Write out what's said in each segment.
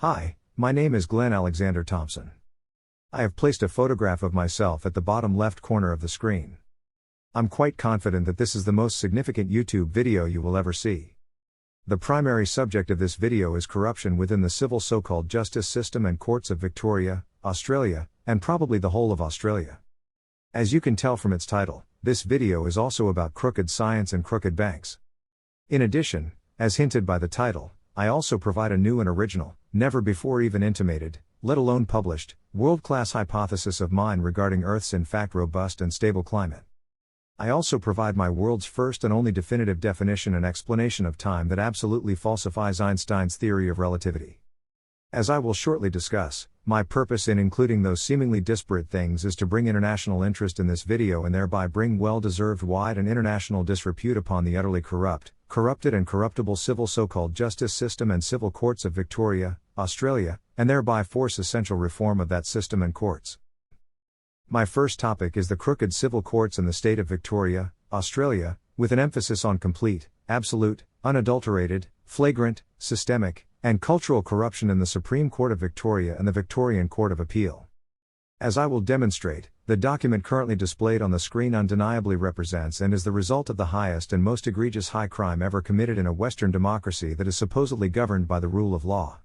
Hi, my name is Glenn Alexander Thompson. I have placed a photograph of myself at the bottom left corner of the screen. I'm quite confident that this is the most significant YouTube video you will ever see. The primary subject of this video is corruption within the civil so-called justice system and courts of Victoria, Australia, and probably the whole of Australia. As you can tell from its title, this video is also about crooked science and crooked banks. In addition, as hinted by the title, I also provide a new and original, never before even intimated, let alone published, world-class hypothesis of mine regarding Earth's in fact robust and stable climate. I also provide my world's first and only definitive definition and explanation of time that absolutely falsifies Einstein's theory of relativity. As I will shortly discuss, my purpose in including those seemingly disparate things is to bring international interest in this video and thereby bring well-deserved wide and international disrepute upon the utterly corrupt, corrupted and corruptible civil so-called justice system and civil courts of Victoria, Australia, and thereby force essential reform of that system and courts. My first topic is the crooked civil courts in the state of Victoria, Australia, with an emphasis on complete, absolute, unadulterated, flagrant, systemic, and cultural corruption in the Supreme Court of Victoria and the Victorian Court of Appeal. As I will demonstrate, the document currently displayed on the screen undeniably represents and is the result of the highest and most egregious high crime ever committed in a Western democracy that is supposedly governed by the rule of law.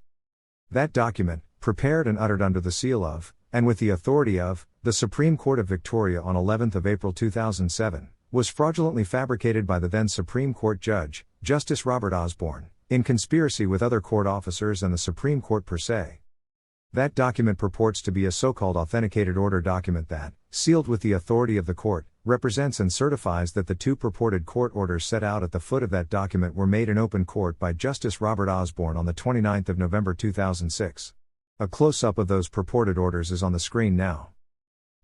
That document, prepared and uttered under the seal of, and with the authority of, the Supreme Court of Victoria on 11th of April 2007, was fraudulently fabricated by the then Supreme Court Judge, Justice Robert Osborne, in conspiracy with other court officers and the Supreme Court per se. That document purports to be a so-called authenticated order document that, sealed with the authority of the court, represents and certifies that the two purported court orders set out at the foot of that document were made in open court by Justice Robert Osborne on the 29th of November 2006. A close-up of those purported orders is on the screen now.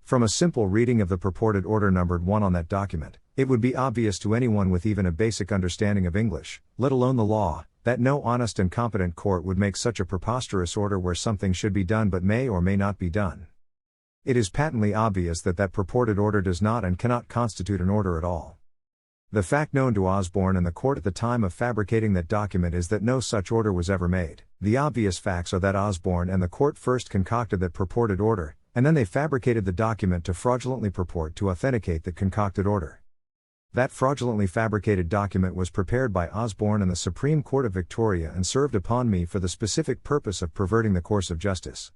From a simple reading of the purported order numbered 1 on that document, it would be obvious to anyone with even a basic understanding of English, let alone the law, that no honest and competent court would make such a preposterous order where something should be done but may or may not be done. It is patently obvious that that purported order does not and cannot constitute an order at all. The fact known to Osborne and the court at the time of fabricating that document is that no such order was ever made. The obvious facts are that Osborne and the court first concocted that purported order, and then they fabricated the document to fraudulently purport to authenticate the concocted order. That fraudulently fabricated document was prepared by Osborne and the Supreme Court of Victoria and served upon me for the specific purpose of perverting the course of justice.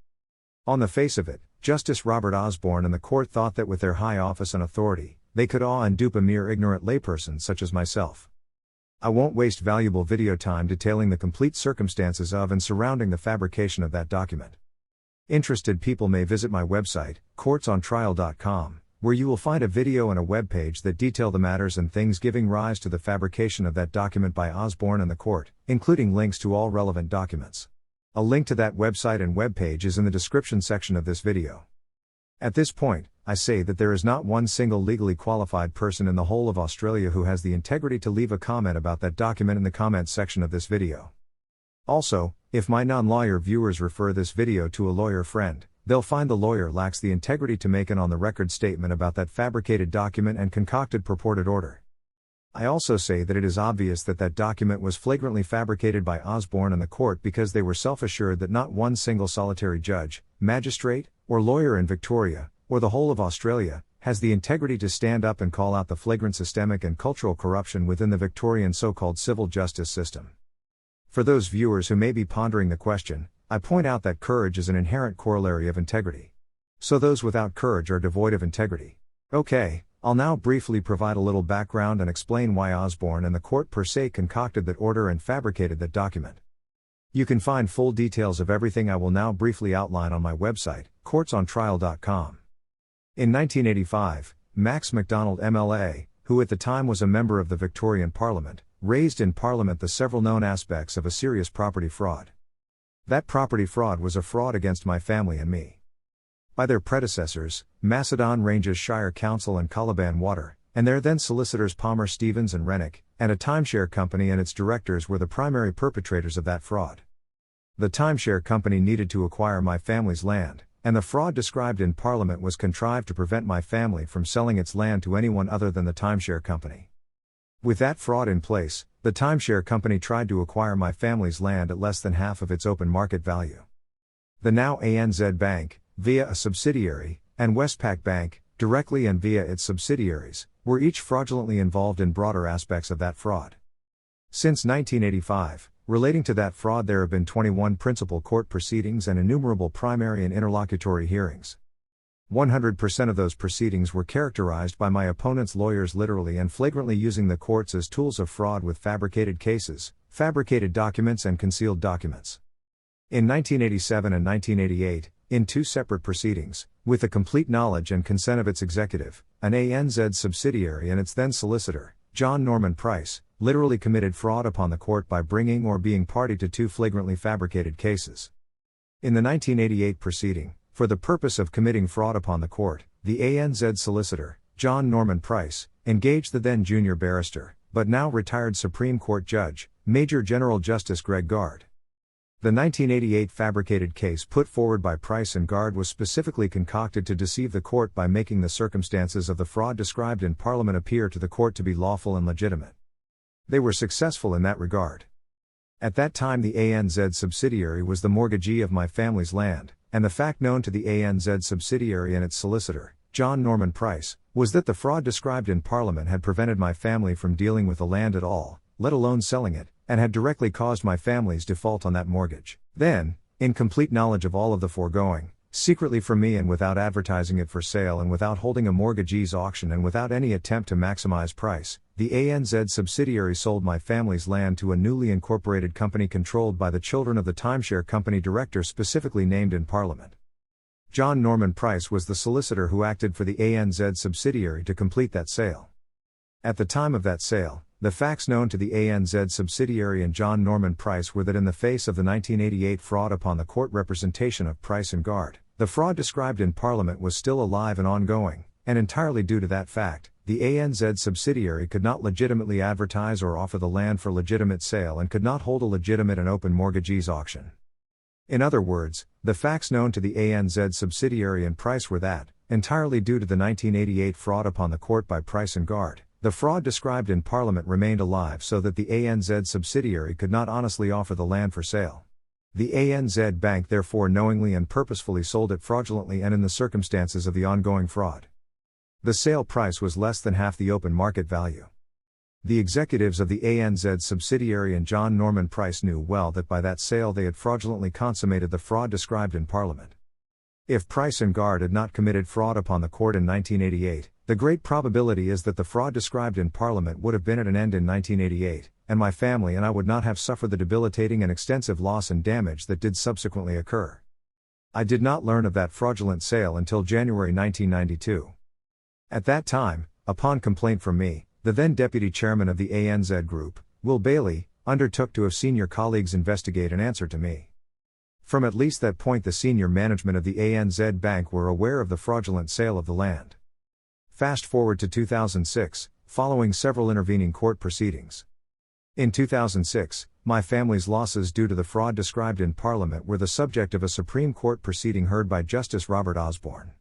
On the face of it, Justice Robert Osborne and the court thought that with their high office and authority, they could awe and dupe a mere ignorant layperson such as myself. I won't waste valuable video time detailing the complete circumstances of and surrounding the fabrication of that document. Interested people may visit my website, courtsontrial.com, where you will find a video and a web page that detail the matters and things giving rise to the fabrication of that document by Osborne and the court, including links to all relevant documents. A link to that website and web page is in the description section of this video. At this point, I say that there is not one single legally qualified person in the whole of Australia who has the integrity to leave a comment about that document in the comments section of this video. Also, if my non-lawyer viewers refer this video to a lawyer friend, they'll find the lawyer lacks the integrity to make an on-the-record statement about that fabricated document and concocted purported order. I also say that it is obvious that that document was flagrantly fabricated by Osborne and the court because they were self-assured that not one single solitary judge, magistrate, or lawyer in Victoria, or the whole of Australia, has the integrity to stand up and call out the flagrant systemic and cultural corruption within the Victorian so-called civil justice system. For those viewers who may be pondering the question, I point out that courage is an inherent corollary of integrity. So those without courage are devoid of integrity. Okay, I'll now briefly provide a little background and explain why Osborne and the court per se concocted that order and fabricated that document. You can find full details of everything I will now briefly outline on my website, courtsontrial.com. In 1985, Max MacDonald MLA, who at the time was a member of the Victorian Parliament, raised in Parliament the several known aspects of a serious property fraud. That property fraud was a fraud against my family and me. By their predecessors, Macedon Ranges Shire Council and Caliban Water, and their then solicitors Palmer Stevens and Rennick, and a timeshare company and its directors were the primary perpetrators of that fraud. The timeshare company needed to acquire my family's land, and the fraud described in Parliament was contrived to prevent my family from selling its land to anyone other than the timeshare company. With that fraud in place, the The timeshare company tried to acquire my family's land at less than half of its open market value. The now ANZ Bank, via a subsidiary, and Westpac Bank, directly and via its subsidiaries, were each fraudulently involved in broader aspects of that fraud. Since 1985, relating to that fraud, there have been 21 principal court proceedings and innumerable primary and interlocutory hearings. 100% of those proceedings were characterized by my opponent's lawyers literally and flagrantly using the courts as tools of fraud with fabricated cases, fabricated documents and concealed documents. In 1987 and 1988, in two separate proceedings, with the complete knowledge and consent of its executive, an ANZ subsidiary and its then solicitor, John Norman Price, literally committed fraud upon the court by bringing or being party to two flagrantly fabricated cases. In the 1988 proceeding, for the purpose of committing fraud upon the court, the ANZ solicitor, John Norman Price, engaged the then junior barrister, but now retired Supreme Court Judge, Major General Justice Greg Gard. The 1988 fabricated case put forward by Price and Gard was specifically concocted to deceive the court by making the circumstances of the fraud described in Parliament appear to the court to be lawful and legitimate. They were successful in that regard. At that time, the ANZ subsidiary was the mortgagee of my family's land, and the fact known to the ANZ subsidiary and its solicitor, John Norman Price, was that the fraud described in Parliament had prevented my family from dealing with the land at all, let alone selling it, and had directly caused my family's default on that mortgage. Then, in complete knowledge of all of the foregoing, secretly from me and without advertising it for sale and without holding a mortgagee's auction and without any attempt to maximize price, the ANZ subsidiary sold my family's land to a newly incorporated company controlled by the children of the timeshare company director specifically named in Parliament. John Norman Price was the solicitor who acted for the ANZ subsidiary to complete that sale. At the time of that sale, the facts known to the ANZ subsidiary and John Norman Price were that in the face of the 1988 fraud upon the court representation of Price and Gard, the fraud described in Parliament was still alive and ongoing, and entirely due to that fact, the ANZ subsidiary could not legitimately advertise or offer the land for legitimate sale and could not hold a legitimate and open mortgagee's auction. In other words, the facts known to the ANZ subsidiary and Price were that, entirely due to the 1988 fraud upon the court by Price and Gard, the fraud described in Parliament remained alive so that the ANZ subsidiary could not honestly offer the land for sale. The ANZ Bank therefore knowingly and purposefully sold it fraudulently and in the circumstances of the ongoing fraud. The sale price was less than half the open market value. The executives of the ANZ subsidiary and John Norman Price knew well that by that sale they had fraudulently consummated the fraud described in Parliament. If Price and Gard had not committed fraud upon the court in 1988, the great probability is that the fraud described in Parliament would have been at an end in 1988, and my family and I would not have suffered the debilitating and extensive loss and damage that did subsequently occur. I did not learn of that fraudulent sale until January 1992. At that time, upon complaint from me, the then deputy chairman of the ANZ Group, Will Bailey, undertook to have senior colleagues investigate and answer to me. From at least that point the senior management of the ANZ Bank were aware of the fraudulent sale of the land. Fast forward to 2006, following several intervening court proceedings. In 2006, my family's losses due to the fraud described in Parliament were the subject of a Supreme Court proceeding heard by Justice Robert Osborne.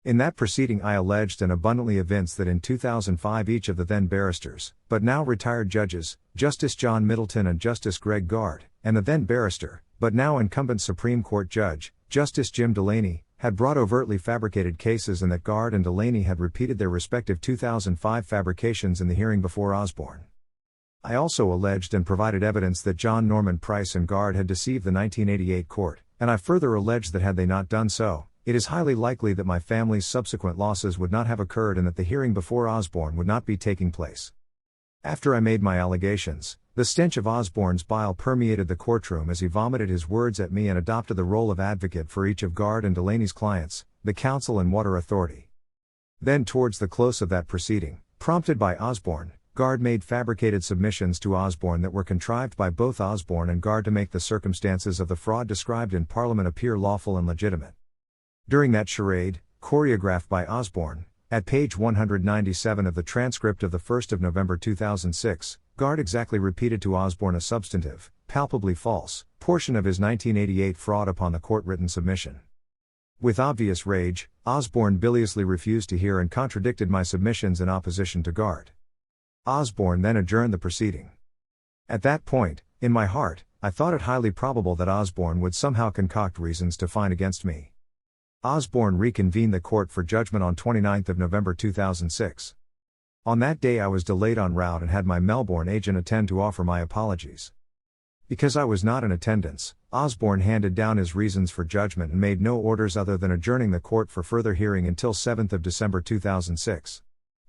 In that proceeding I alleged and abundantly evinced that in 2005 each of the then barristers, but now retired judges, Justice John Middleton and Justice Greg Gard, and the then barrister, but now incumbent Supreme Court Judge, Justice Jim Delaney, had brought overtly fabricated cases and that Gard and Delaney had repeated their respective 2005 fabrications in the hearing before Osborne. I also alleged and provided evidence that John Norman Price and Gard had deceived the 1988 court, and I further alleged that had they not done so, it is highly likely that my family's subsequent losses would not have occurred and that the hearing before Osborne would not be taking place. After I made my allegations, the stench of Osborne's bile permeated the courtroom as he vomited his words at me and adopted the role of advocate for each of Gard and Delaney's clients, the Council and Water Authority. Then towards the close of that proceeding, prompted by Osborne, Gard made fabricated submissions to Osborne that were contrived by both Osborne and Gard to make the circumstances of the fraud described in Parliament appear lawful and legitimate. During that charade, choreographed by Osborne, at page 197 of the transcript of the 1st of November 2006, Gard exactly repeated to Osborne a substantive, palpably false, portion of his 1988 fraud upon the court written submission. With obvious rage, Osborne biliously refused to hear and contradicted my submissions in opposition to Gard. Osborne then adjourned the proceeding. At that point, in my heart, I thought it highly probable that Osborne would somehow concoct reasons to find against me. Osborne reconvened the court for judgment on 29 November 2006. On that day I was delayed en route and had my Melbourne agent attend to offer my apologies. Because I was not in attendance, Osborne handed down his reasons for judgment and made no orders other than adjourning the court for further hearing until 7 December 2006.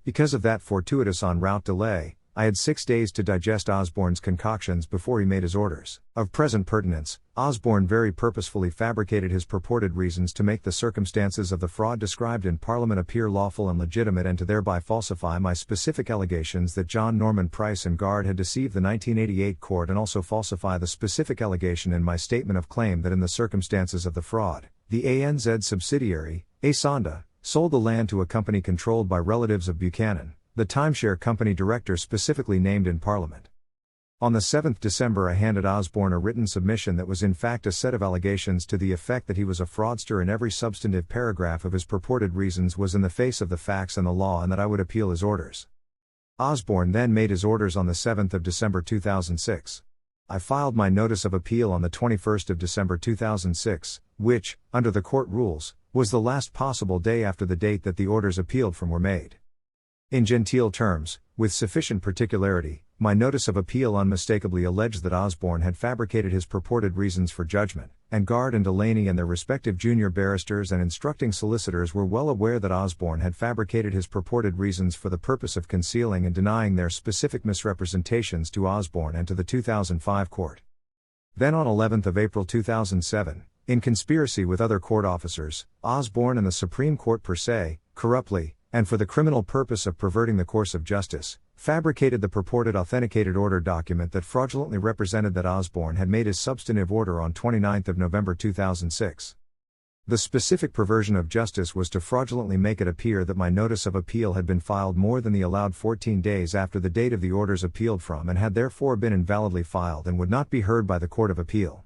Because of that fortuitous en route delay, I had 6 days to digest Osborne's concoctions before he made his orders. Of present pertinence, Osborne very purposefully fabricated his purported reasons to make the circumstances of the fraud described in Parliament appear lawful and legitimate and to thereby falsify my specific allegations that John Norman Price and Guard had deceived the 1988 court and also falsify the specific allegation in my statement of claim that in the circumstances of the fraud, the ANZ subsidiary, Asonda, sold the land to a company controlled by relatives of Buchanan, the timeshare company director specifically named in Parliament. On the 7th December I handed Osborne a written submission that was in fact a set of allegations to the effect that he was a fraudster and every substantive paragraph of his purported reasons was in the face of the facts and the law and that I would appeal his orders. Osborne then made his orders on the 7th of December 2006. I filed my notice of appeal on the 21st of December 2006, which, under the court rules, was the last possible day after the date that the orders appealed from were made. In genteel terms, with sufficient particularity, my notice of appeal unmistakably alleged that Osborne had fabricated his purported reasons for judgment, and Guard and Delaney and their respective junior barristers and instructing solicitors were well aware that Osborne had fabricated his purported reasons for the purpose of concealing and denying their specific misrepresentations to Osborne and to the 2005 court. Then on 11th of April 2007, in conspiracy with other court officers, Osborne and the Supreme Court per se, corruptly, and for the criminal purpose of perverting the course of justice, fabricated the purported authenticated order document that fraudulently represented that Osborne had made his substantive order on 29 November 2006. The specific perversion of justice was to fraudulently make it appear that my notice of appeal had been filed more than the allowed 14 days after the date of the orders appealed from and had therefore been invalidly filed and would not be heard by the Court of Appeal.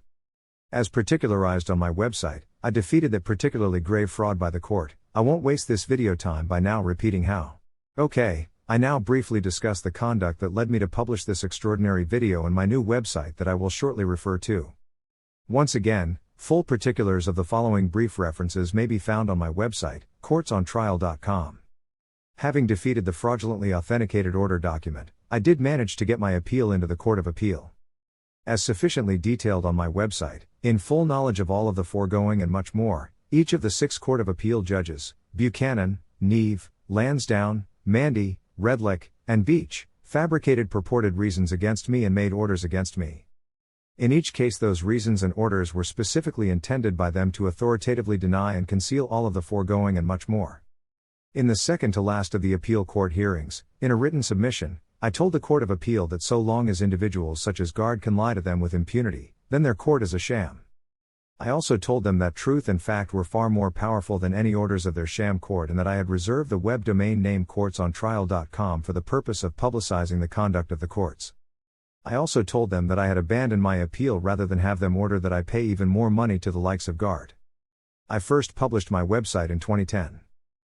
As particularized on my website, I defeated that particularly grave fraud by the court. I won't waste this video time by now repeating how. Okay, I now briefly discuss the conduct that led me to publish this extraordinary video on my new website that I will shortly refer to. Once again, full particulars of the following brief references may be found on my website, courtsontrial.com. Having defeated the fraudulently authenticated order document, I did manage to get my appeal into the Court of Appeal. As sufficiently detailed on my website, in full knowledge of all of the foregoing and much more, each of the 6 Court of Appeal judges, Buchanan, Neve, Lansdowne, Mandy, Redlick, and Beach, fabricated purported reasons against me and made orders against me. In each case those reasons and orders were specifically intended by them to authoritatively deny and conceal all of the foregoing and much more. In the second to last of the appeal court hearings, in a written submission, I told the Court of Appeal that so long as individuals such as Guard can lie to them with impunity, then their court is a sham. I also told them that truth and fact were far more powerful than any orders of their sham court and that I had reserved the web domain name courtsontrial.com for the purpose of publicizing the conduct of the courts. I also told them that I had abandoned my appeal rather than have them order that I pay even more money to the likes of Guard. I first published my website in 2010.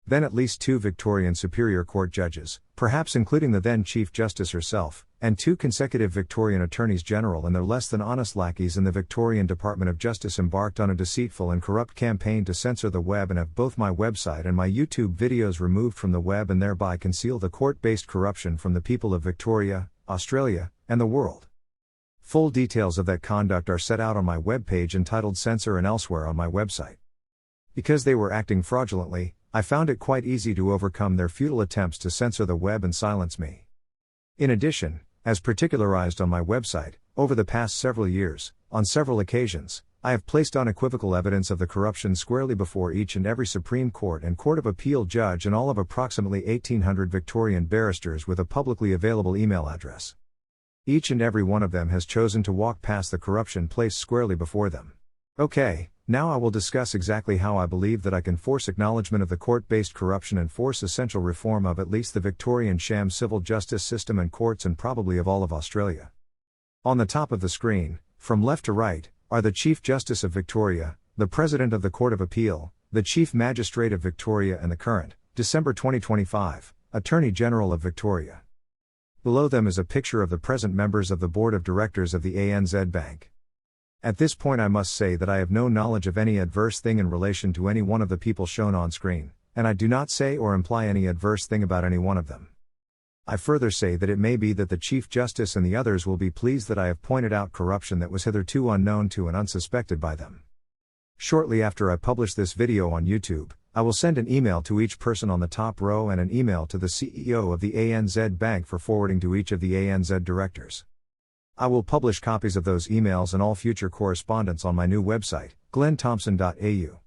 Then at least 2 Victorian Superior Court judges, perhaps including the then Chief Justice herself, and 2 consecutive Victorian Attorneys General and their less than honest lackeys in the Victorian Department of Justice embarked on a deceitful and corrupt campaign to censor the web and have both my website and my YouTube videos removed from the web and thereby conceal the court-based corruption from the people of Victoria, Australia, and the world. Full details of that conduct are set out on my webpage entitled Censor and elsewhere on my website. Because they were acting fraudulently, I found it quite easy to overcome their futile attempts to censor the web and silence me. In addition, as particularized on my website, over the past several years, on several occasions, I have placed unequivocal evidence of the corruption squarely before each and every Supreme Court and Court of Appeal judge and all of approximately 1,800 Victorian barristers with a publicly available email address. Each and every one of them has chosen to walk past the corruption placed squarely before them. Okay, now I will discuss exactly how I believe that I can force acknowledgement of the court-based corruption and force essential reform of at least the Victorian sham civil justice system and courts and probably of all of Australia. On the top of the screen, from left to right, are the Chief Justice of Victoria, the President of the Court of Appeal, the Chief Magistrate of Victoria and the current, December 2025, Attorney General of Victoria. Below them is a picture of the present members of the Board of Directors of the ANZ Bank. At this point I must say that I have no knowledge of any adverse thing in relation to any one of the people shown on screen, and I do not say or imply any adverse thing about any one of them. I further say that it may be that the Chief Justice and the others will be pleased that I have pointed out corruption that was hitherto unknown to and unsuspected by them. Shortly after I publish this video on YouTube, I will send an email to each person on the top row and an email to the CEO of the ANZ Bank for forwarding to each of the ANZ directors. I will publish copies of those emails and all future correspondence on my new website, glennthompson.au.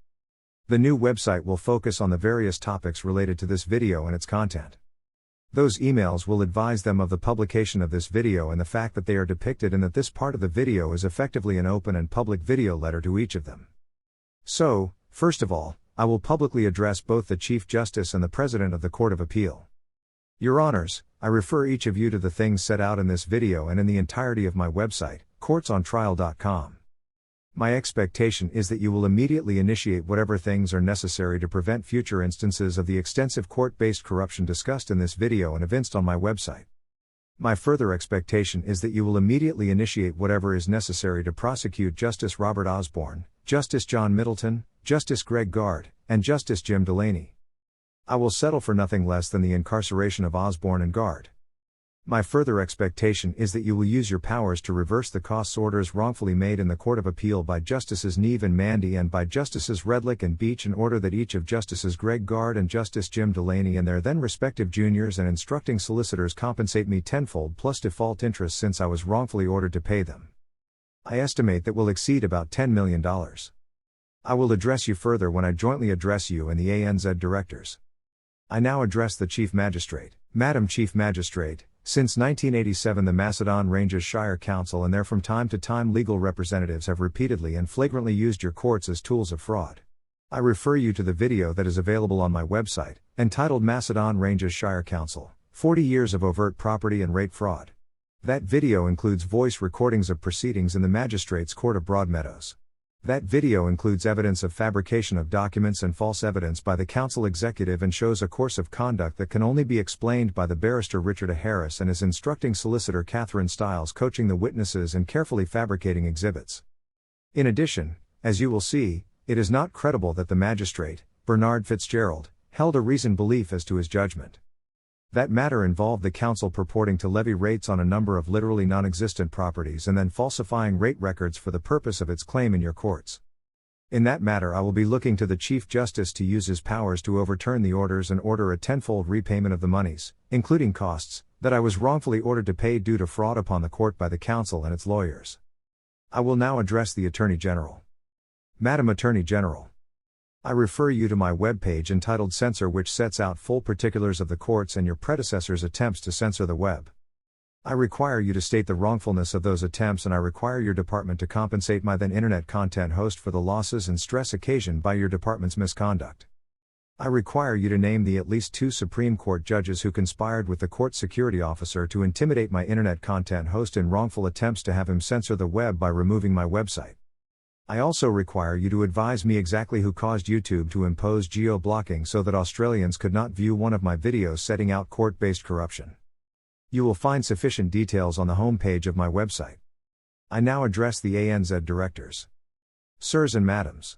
The new website will focus on the various topics related to this video and its content. Those emails will advise them of the publication of this video and the fact that they are depicted and that this part of the video is effectively an open and public video letter to each of them. So, first of all, I will publicly address both the Chief Justice and the President of the Court of Appeal. Your Honors, I refer each of you to the things set out in this video and in the entirety of my website, courtsontrial.com. My expectation is that you will immediately initiate whatever things are necessary to prevent future instances of the extensive court-based corruption discussed in this video and evinced on my website. My further expectation is that you will immediately initiate whatever is necessary to prosecute Justice Robert Osborne, Justice John Middleton, Justice Greg Gard, and Justice Jim Delaney. I will settle for nothing less than the incarceration of Osborne and Gard. My further expectation is that you will use your powers to reverse the costs orders wrongfully made in the Court of Appeal by Justices Neve and Mandy and by Justices Redlick and Beach in order that each of Justices Greg Gard and Justice Jim Delaney and their then respective juniors and instructing solicitors compensate me tenfold plus default interest since I was wrongfully ordered to pay them. I estimate that will exceed about $10 million. I will address you further when I jointly address you and the ANZ directors. I now address the Chief Magistrate. Madam Chief Magistrate, since 1987 the Macedon Ranges Shire Council and their from time to time legal representatives have repeatedly and flagrantly used your courts as tools of fraud. I refer you to the video that is available on my website, entitled Macedon Ranges Shire Council, 40 Years of Overt Property and Rate Fraud. That video includes voice recordings of proceedings in the Magistrates' Court of Broadmeadows. That video includes evidence of fabrication of documents and false evidence by the Council Executive and shows a course of conduct that can only be explained by the barrister Richard A. Harris and his instructing solicitor Catherine Stiles coaching the witnesses and carefully fabricating exhibits. In addition, as you will see, it is not credible that the magistrate, Bernard Fitzgerald, held a reasoned belief as to his judgment. That matter involved the council purporting to levy rates on a number of literally non-existent properties and then falsifying rate records for the purpose of its claim in your courts. In that matter I will be looking to the Chief Justice to use his powers to overturn the orders and order a tenfold repayment of the monies, including costs, that I was wrongfully ordered to pay due to fraud upon the court by the council and its lawyers. I will now address the Attorney General. Madam Attorney General, I refer you to my webpage entitled Censor, which sets out full particulars of the courts and your predecessors' attempts to censor the web. I require you to state the wrongfulness of those attempts and I require your department to compensate my then internet content host for the losses and stress occasioned by your department's misconduct. I require you to name the at least 2 Supreme Court judges who conspired with the court security officer to intimidate my internet content host in wrongful attempts to have him censor the web by removing my website. I also require you to advise me exactly who caused YouTube to impose geo-blocking so that Australians could not view one of my videos setting out court-based corruption. You will find sufficient details on the homepage of my website. I now address the ANZ directors. Sirs and Madams,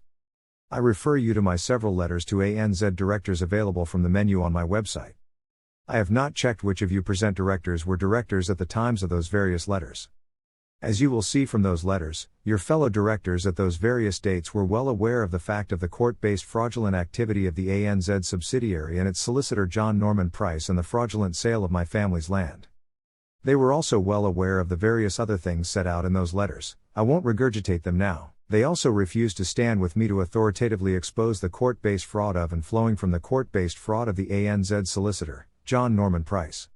I refer you to my several letters to ANZ directors available from the menu on my website. I have not checked which of you present directors were directors at the times of those various letters. As you will see from those letters, your fellow directors at those various dates were well aware of the fact of the court-based fraudulent activity of the ANZ subsidiary and its solicitor John Norman Price and the fraudulent sale of my family's land. They were also well aware of the various other things set out in those letters. I won't regurgitate them now. They also refused to stand with me to authoritatively expose the court-based fraud of and flowing from the court-based fraud of the ANZ solicitor, John Norman Price.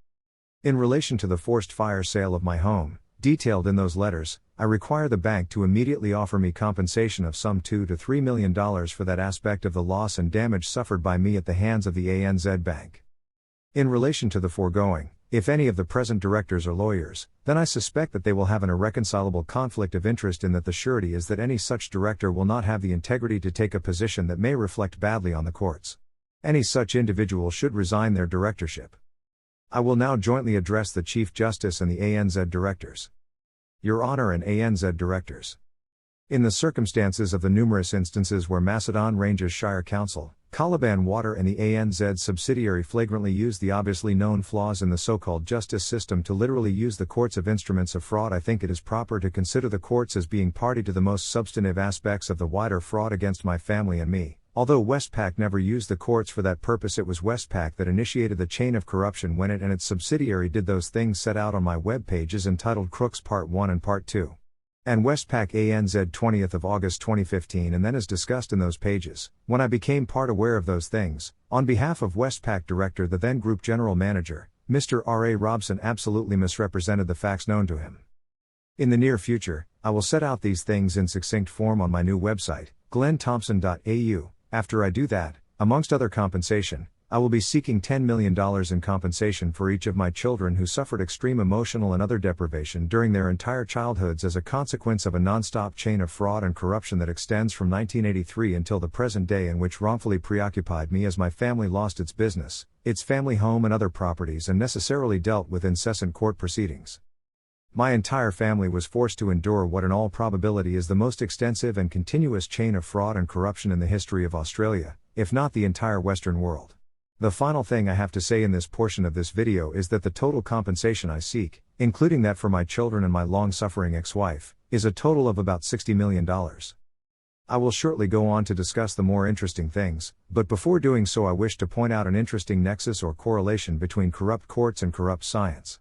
In relation to the forced fire sale of my home, detailed in those letters, I require the bank to immediately offer me compensation of some $2 to $3 million for that aspect of the loss and damage suffered by me at the hands of the ANZ Bank. In relation to the foregoing, if any of the present directors are lawyers, then I suspect that they will have an irreconcilable conflict of interest in that the surety is that any such director will not have the integrity to take a position that may reflect badly on the courts. Any such individual should resign their directorship. I will now jointly address the Chief Justice and the ANZ Directors. Your Honour and ANZ Directors. In the circumstances of the numerous instances where Macedon Ranges Shire Council, Caliban Water and the ANZ subsidiary flagrantly used the obviously known flaws in the so-called justice system to literally use the courts of instruments of fraud, I think it is proper to consider the courts as being party to the most substantive aspects of the wider fraud against my family and me. Although Westpac never used the courts for that purpose, it was Westpac that initiated the chain of corruption when it and its subsidiary did those things set out on my web pages entitled Crooks Part 1 and Part 2. And Westpac ANZ 20th of August 2015, and then as discussed in those pages, when I became part aware of those things, on behalf of Westpac Director the then Group General Manager, Mr. R.A. Robson absolutely misrepresented the facts known to him. In the near future, I will set out these things in succinct form on my new website, glennthompson.au. After I do that, amongst other compensation, I will be seeking $10 million in compensation for each of my children who suffered extreme emotional and other deprivation during their entire childhoods as a consequence of a non-stop chain of fraud and corruption that extends from 1983 until the present day, and which wrongfully preoccupied me as my family lost its business, its family home and other properties, and necessarily dealt with incessant court proceedings. My entire family was forced to endure what in all probability is the most extensive and continuous chain of fraud and corruption in the history of Australia, if not the entire Western world. The final thing I have to say in this portion of this video is that the total compensation I seek, including that for my children and my long-suffering ex-wife, is a total of about $60 million. I will shortly go on to discuss the more interesting things, but before doing so I wish to point out an interesting nexus or correlation between corrupt courts and corrupt science.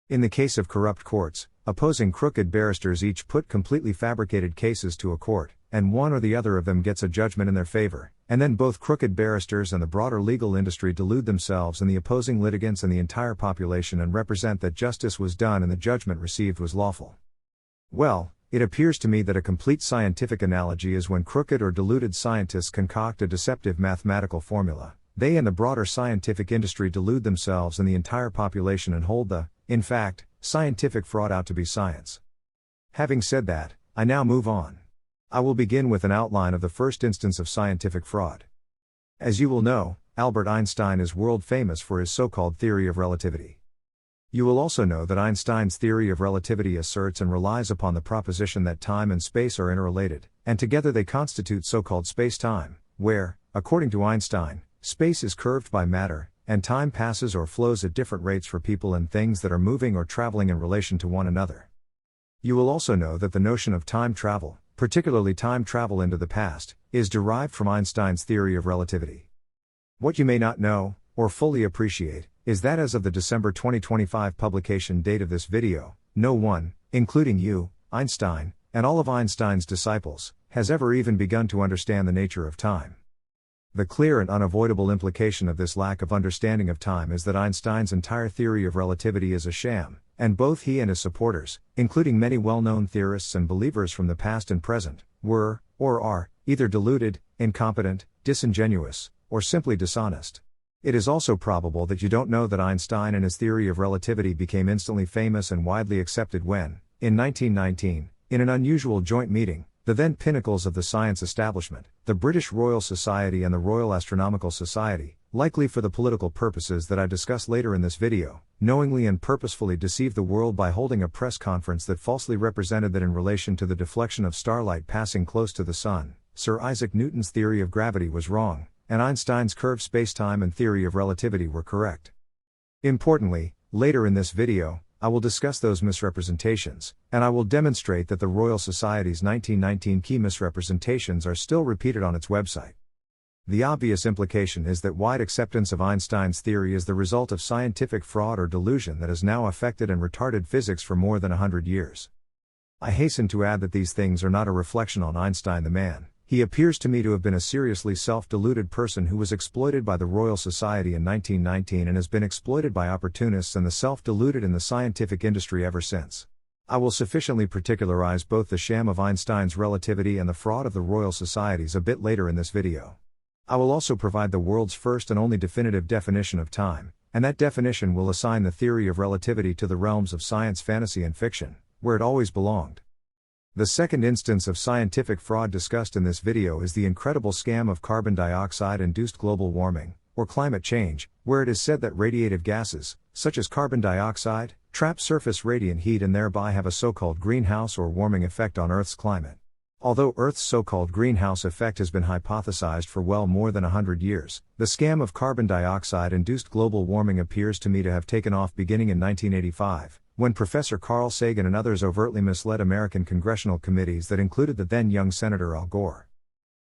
In the case of corrupt courts, opposing crooked barristers each put completely fabricated cases to a court, and one or the other of them gets a judgment in their favor, and then both crooked barristers and the broader legal industry delude themselves and the opposing litigants and the entire population and represent that justice was done and the judgment received was lawful. Well, it appears to me that a complete scientific analogy is when crooked or deluded scientists concoct a deceptive mathematical formula. They and the broader scientific industry delude themselves and the entire population and hold the, in fact, scientific fraud out to be science. Having said that, I now move on. I will begin with an outline of the first instance of scientific fraud. As you will know, Albert Einstein is world famous for his so-called theory of relativity. You will also know that Einstein's theory of relativity asserts and relies upon the proposition that time and space are interrelated, and together they constitute so-called space-time, where, according to Einstein, space is curved by matter, and time passes or flows at different rates for people and things that are moving or traveling in relation to one another. You will also know that the notion of time travel, particularly time travel into the past, is derived from Einstein's theory of relativity. What you may not know, or fully appreciate, is that as of the December 2025 publication date of this video, no one, including you, Einstein, and all of Einstein's disciples, has ever even begun to understand the nature of time. The clear and unavoidable implication of this lack of understanding of time is that Einstein's entire theory of relativity is a sham, and both he and his supporters, including many well-known theorists and believers from the past and present, were, or are, either deluded, incompetent, disingenuous, or simply dishonest. It is also probable that you don't know that Einstein and his theory of relativity became instantly famous and widely accepted when, in 1919, in an unusual joint meeting, the then pinnacles of the science establishment, the British Royal Society and the Royal Astronomical Society, likely for the political purposes that I discuss later in this video, knowingly and purposefully deceived the world by holding a press conference that falsely represented that in relation to the deflection of starlight passing close to the Sun, Sir Isaac Newton's theory of gravity was wrong, and Einstein's curved spacetime and theory of relativity were correct. Importantly, later in this video, I will discuss those misrepresentations, and I will demonstrate that the Royal Society's 1919 key misrepresentations are still repeated on its website. The obvious implication is that wide acceptance of Einstein's theory is the result of scientific fraud or delusion that has now affected and retarded physics for more than 100 years. I hasten to add that these things are not a reflection on Einstein the man. He appears to me to have been a seriously self-deluded person who was exploited by the Royal Society in 1919 and has been exploited by opportunists and the self-deluded in the scientific industry ever since. I will sufficiently particularize both the sham of Einstein's relativity and the fraud of the Royal Societies a bit later in this video. I will also provide the world's first and only definitive definition of time, and that definition will assign the theory of relativity to the realms of science, fantasy and fiction, where it always belonged. The second instance of scientific fraud discussed in this video is the incredible scam of carbon dioxide-induced global warming, or climate change, where it is said that radiative gases, such as carbon dioxide, trap surface radiant heat and thereby have a so-called greenhouse or warming effect on Earth's climate. Although Earth's so-called greenhouse effect has been hypothesized for well more than 100 years, the scam of carbon dioxide-induced global warming appears to me to have taken off beginning in 1985, when Professor Carl Sagan and others overtly misled American congressional committees that included the then-young Senator Al Gore.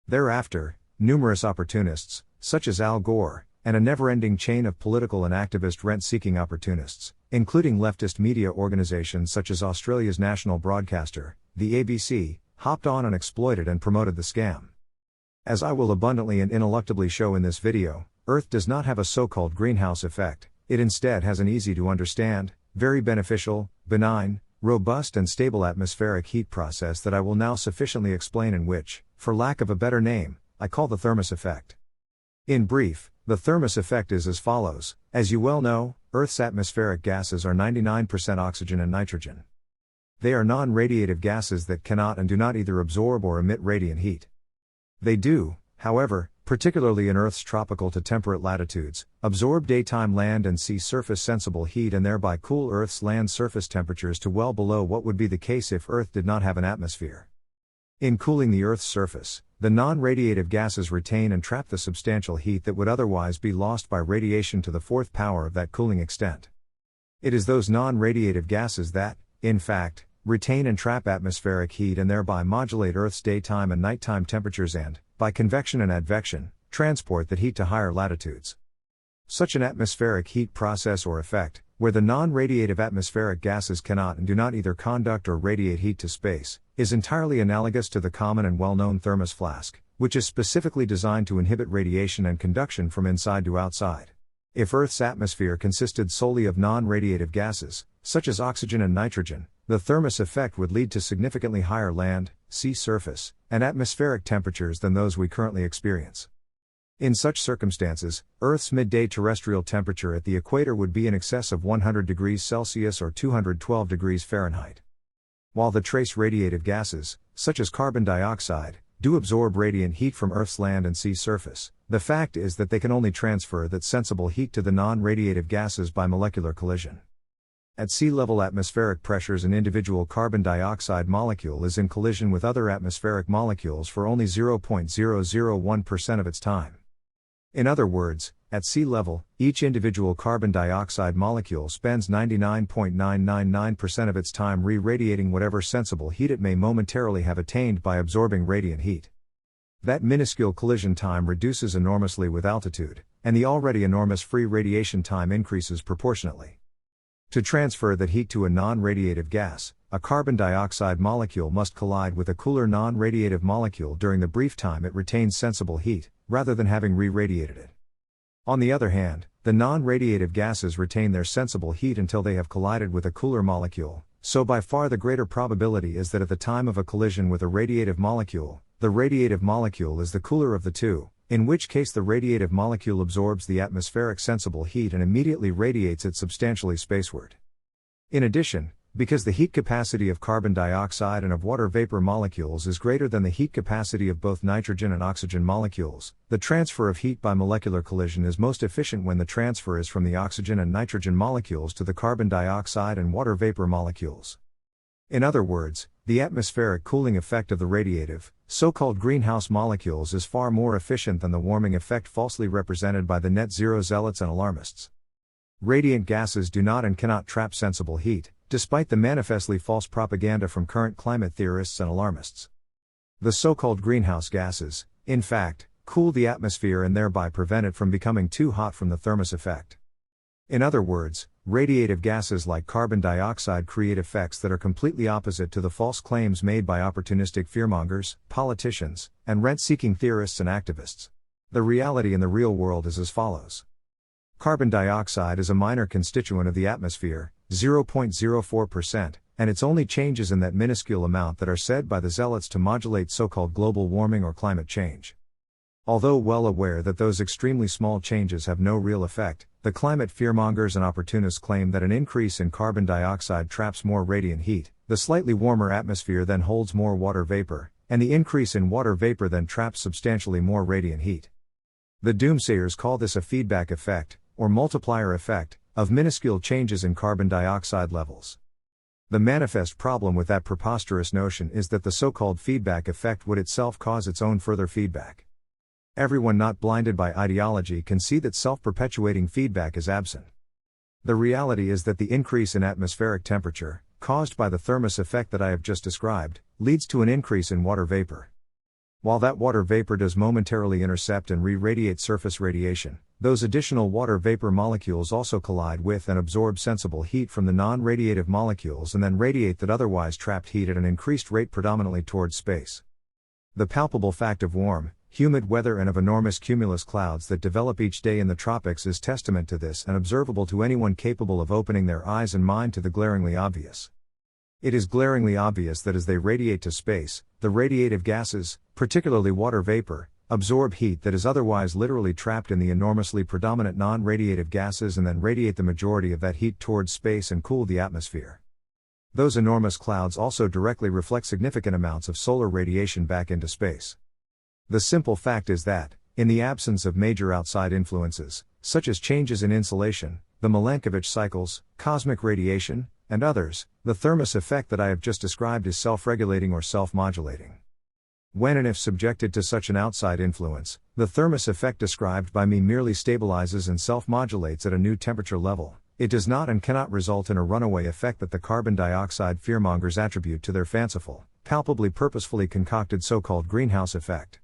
Thereafter, numerous opportunists, such as Al Gore, and a never-ending chain of political and activist rent-seeking opportunists, including leftist media organizations such as Australia's national broadcaster, the ABC, hopped on and exploited and promoted the scam. As I will abundantly and ineluctably show in this video, Earth does not have a so-called greenhouse effect, it instead has an easy-to-understand, very beneficial, benign, robust and stable atmospheric heat process that I will now sufficiently explain and which, for lack of a better name, I call the Thermos Effect. In brief, the Thermos Effect is as follows. As you well know, Earth's atmospheric gases are 99% oxygen and nitrogen. They are non-radiative gases that cannot and do not either absorb or emit radiant heat. They do, however, particularly in Earth's tropical to temperate latitudes, absorb daytime land and sea surface sensible heat and thereby cool Earth's land surface temperatures to well below what would be the case if Earth did not have an atmosphere. In cooling the Earth's surface, the non-radiative gases retain and trap the substantial heat that would otherwise be lost by radiation to the fourth power of that cooling extent. It is those non-radiative gases that, in fact, retain and trap atmospheric heat and thereby modulate Earth's daytime and nighttime temperatures and, by convection and advection, transport that heat to higher latitudes. Such an atmospheric heat process or effect, where the non-radiative atmospheric gases cannot and do not either conduct or radiate heat to space, is entirely analogous to the common and well-known thermos flask, which is specifically designed to inhibit radiation and conduction from inside to outside. If Earth's atmosphere consisted solely of non-radiative gases, such as oxygen and nitrogen, the Thermos Effect would lead to significantly higher land, sea surface, and atmospheric temperatures than those we currently experience. In such circumstances, Earth's midday terrestrial temperature at the equator would be in excess of 100 degrees Celsius or 212 degrees Fahrenheit. While the trace radiative gases, such as carbon dioxide, do absorb radiant heat from Earth's land and sea surface, the fact is that they can only transfer that sensible heat to the non-radiative gases by molecular collision. At sea level atmospheric pressures, an individual carbon dioxide molecule is in collision with other atmospheric molecules for only 0.001% of its time. In other words, at sea level, each individual carbon dioxide molecule spends 99.999% of its time re-radiating whatever sensible heat it may momentarily have attained by absorbing radiant heat. That minuscule collision time reduces enormously with altitude, and the already enormous free radiation time increases proportionately. To transfer that heat to a non-radiative gas, a carbon dioxide molecule must collide with a cooler non-radiative molecule during the brief time it retains sensible heat, rather than having re-radiated it. On the other hand, the non-radiative gases retain their sensible heat until they have collided with a cooler molecule, so by far the greater probability is that at the time of a collision with a radiative molecule, the radiative molecule is the cooler of the two, in which case the radiative molecule absorbs the atmospheric sensible heat and immediately radiates it substantially spaceward. In addition, because the heat capacity of carbon dioxide and of water vapor molecules is greater than the heat capacity of both nitrogen and oxygen molecules, the transfer of heat by molecular collision is most efficient when the transfer is from the oxygen and nitrogen molecules to the carbon dioxide and water vapor molecules. In other words, the atmospheric cooling effect of the radiative, so-called greenhouse molecules is far more efficient than the warming effect falsely represented by the net zero zealots and alarmists. Radiant gases do not and cannot trap sensible heat, despite the manifestly false propaganda from current climate theorists and alarmists. The so-called greenhouse gases, in fact, cool the atmosphere and thereby prevent it from becoming too hot from the Thermos Effect. In other words, radiative gases like carbon dioxide create effects that are completely opposite to the false claims made by opportunistic fearmongers, politicians, and rent-seeking theorists and activists. The reality in the real world is as follows. Carbon dioxide is a minor constituent of the atmosphere, 0.04%, and its only changes in that minuscule amount that are said by the zealots to modulate so-called global warming or climate change. Although well aware that those extremely small changes have no real effect, the climate fearmongers and opportunists claim that an increase in carbon dioxide traps more radiant heat, the slightly warmer atmosphere then holds more water vapor, and the increase in water vapor then traps substantially more radiant heat. The doomsayers call this a feedback effect, or multiplier effect, of minuscule changes in carbon dioxide levels. The manifest problem with that preposterous notion is that the so-called feedback effect would itself cause its own further feedback. Everyone not blinded by ideology can see that self-perpetuating feedback is absent. The reality is that the increase in atmospheric temperature, caused by the Thermos effect that I have just described, leads to an increase in water vapor. While that water vapor does momentarily intercept and re-radiate surface radiation, those additional water vapor molecules also collide with and absorb sensible heat from the non-radiative molecules and then radiate that otherwise trapped heat at an increased rate predominantly towards space. The palpable fact of warm, humid weather and of enormous cumulus clouds that develop each day in the tropics is testament to this and observable to anyone capable of opening their eyes and mind to the glaringly obvious. It is glaringly obvious that as they radiate to space, the radiative gases, particularly water vapor, absorb heat that is otherwise literally trapped in the enormously predominant non-radiative gases and then radiate the majority of that heat towards space and cool the atmosphere. Those enormous clouds also directly reflect significant amounts of solar radiation back into space. The simple fact is that, in the absence of major outside influences, such as changes in insolation, the Milankovitch cycles, cosmic radiation, and others, the Thermos effect that I have just described is self-regulating or self-modulating. When and if subjected to such an outside influence, the Thermos effect described by me merely stabilizes and self-modulates at a new temperature level. It does not and cannot result in a runaway effect that the carbon dioxide fearmongers attribute to their fanciful, palpably purposefully concocted so-called greenhouse effect.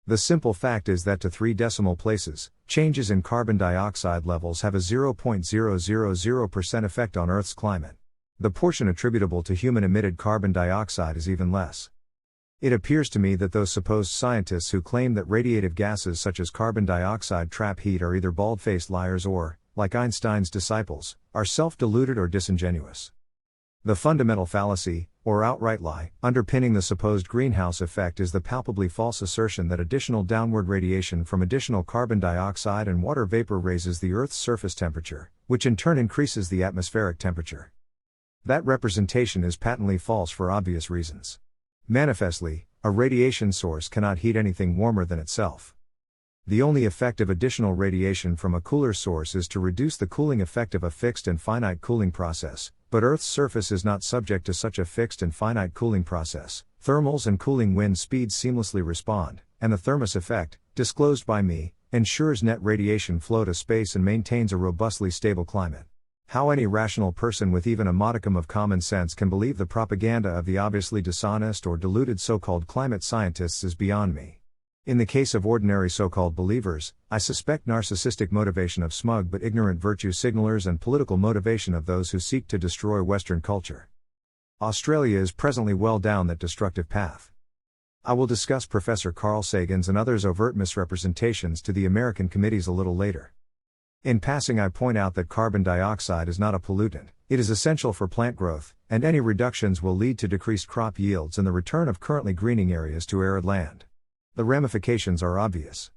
The simple fact is that to 3 decimal places, changes in carbon dioxide levels have a 0.000% effect on Earth's climate. The portion attributable to human-emitted carbon dioxide is even less. It appears to me that those supposed scientists who claim that radiative gases such as carbon dioxide trap heat are either bald-faced liars or, like Einstein's disciples, are self-deluded or disingenuous. The fundamental fallacy, or outright lie, underpinning the supposed greenhouse effect is the palpably false assertion that additional downward radiation from additional carbon dioxide and water vapor raises the Earth's surface temperature, which in turn increases the atmospheric temperature. That representation is patently false for obvious reasons. Manifestly, a radiation source cannot heat anything warmer than itself. The only effect of additional radiation from a cooler source is to reduce the cooling effect of a fixed and finite cooling process, but Earth's surface is not subject to such a fixed and finite cooling process. Thermals and cooling wind speeds seamlessly respond, and the Thermos effect, disclosed by me, ensures net radiation flow to space and maintains a robustly stable climate. How any rational person with even a modicum of common sense can believe the propaganda of the obviously dishonest or deluded so-called climate scientists is beyond me. In the case of ordinary so-called believers, I suspect narcissistic motivation of smug but ignorant virtue signalers and political motivation of those who seek to destroy Western culture. Australia is presently well down that destructive path. I will discuss Professor Carl Sagan's and others' overt misrepresentations to the American committees a little later. In passing, I point out that carbon dioxide is not a pollutant. It is essential for plant growth, and any reductions will lead to decreased crop yields and the return of currently greening areas to arid land. The ramifications are obvious.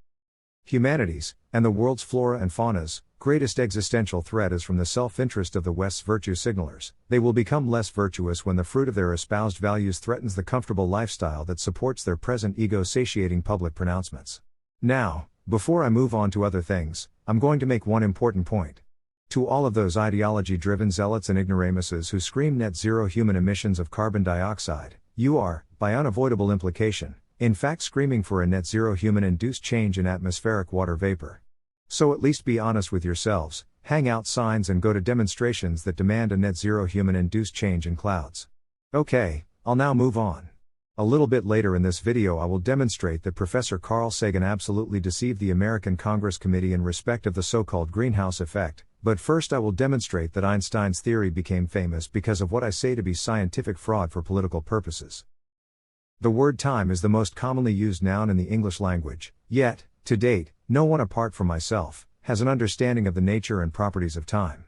Humanity's, and the world's flora and fauna's, greatest existential threat is from the self-interest of the West's virtue signalers. They will become less virtuous when the fruit of their espoused values threatens the comfortable lifestyle that supports their present ego-satiating public pronouncements. Now, before I move on to other things, I'm going to make one important point. To all of those ideology-driven zealots and ignoramuses who scream net zero human emissions of carbon dioxide, you are, by unavoidable implication, in fact screaming for a net zero human-induced change in atmospheric water vapor. So at least be honest with yourselves, hang out signs and go to demonstrations that demand a net zero human-induced change in clouds. Okay, I'll now move on. A little bit later in this video I will demonstrate that Professor Carl Sagan absolutely deceived the American Congress Committee in respect of the so-called greenhouse effect, but first I will demonstrate that Einstein's theory became famous because of what I say to be scientific fraud for political purposes. The word time is the most commonly used noun in the English language, yet, to date, no one apart from myself, has an understanding of the nature and properties of time.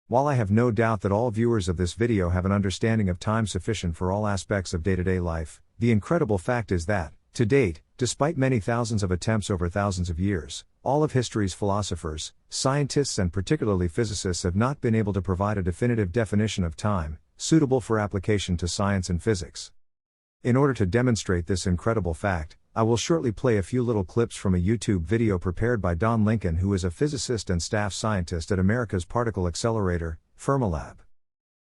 While I have no doubt that all viewers of this video have an understanding of time sufficient for all aspects of day-to-day life, the incredible fact is that, to date, despite many thousands of attempts over thousands of years, all of history's philosophers, scientists and particularly physicists have not been able to provide a definitive definition of time, suitable for application to science and physics. In order to demonstrate this incredible fact, I will shortly play a few little clips from a YouTube video prepared by Don Lincoln, who is a physicist and staff scientist at America's Particle Accelerator, Fermilab.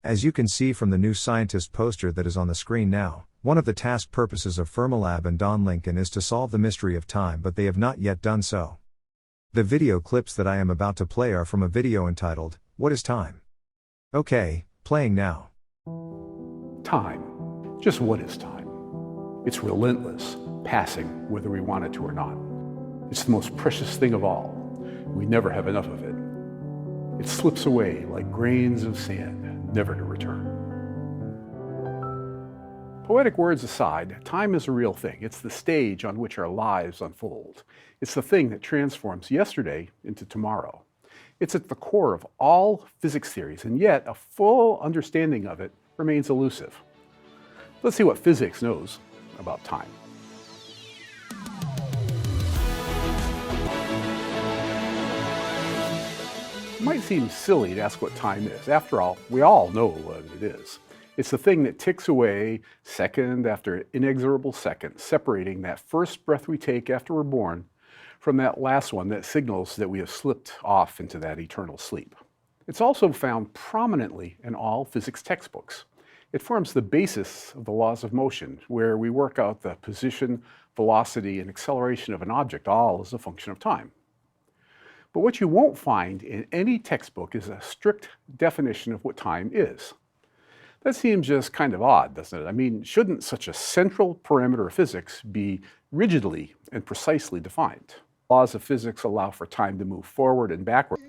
As you can see from the new scientist poster that is on the screen now, one of the task purposes of Fermilab and Don Lincoln is to solve the mystery of time, but they have not yet done so. The video clips that I am about to play are from a video entitled, "What is Time?" Okay, playing now. Time. Just what is time? It's relentless, passing whether we want it to or not. It's the most precious thing of all. We never have enough of it. It slips away like grains of sand, never to return. Poetic words aside, time is a real thing. It's the stage on which our lives unfold. It's the thing that transforms yesterday into tomorrow. It's at the core of all physics theories, and yet a full understanding of it remains elusive. Let's see what physics knows about time. It might seem silly to ask what time is. After all, we all know what it is. It's the thing that ticks away second after inexorable second, separating that first breath we take after we're born from that last one that signals that we have slipped off into that eternal sleep. It's also found prominently in all physics textbooks. It forms the basis of the laws of motion, where we work out the position, velocity, and acceleration of an object, all as a function of time. But what you won't find in any textbook is a strict definition of what time is. That seems just kind of odd, doesn't it? I mean, shouldn't such a central parameter of physics be rigidly and precisely defined? Laws of physics allow for time to move forward and backward,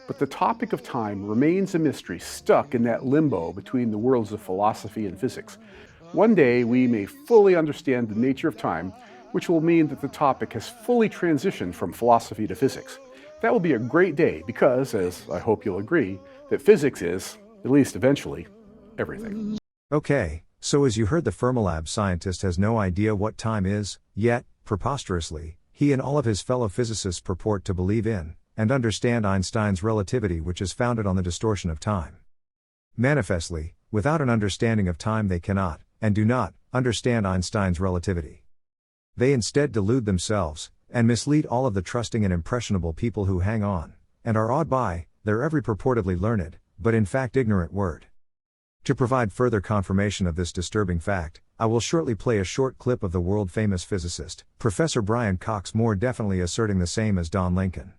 but the topic of time remains a mystery, stuck in that limbo between the worlds of philosophy and physics. One day we may fully understand the nature of time, which will mean that the topic has fully transitioned from philosophy to physics. That will be a great day because, as I hope you'll agree, that physics is, at least eventually, everything. Okay, so as you heard, the Fermilab scientist has no idea what time is, yet, preposterously, he and all of his fellow physicists purport to believe in and understand Einstein's relativity, which is founded on the distortion of time. Manifestly, without an understanding of time they cannot, and do not, understand Einstein's relativity. They instead delude themselves, and mislead all of the trusting and impressionable people who hang on, and are awed by, their every purportedly learned, but in fact ignorant word. To provide further confirmation of this disturbing fact, I will shortly play a short clip of the world-famous physicist, Professor Brian Cox, more definitely asserting the same as Don Lincoln.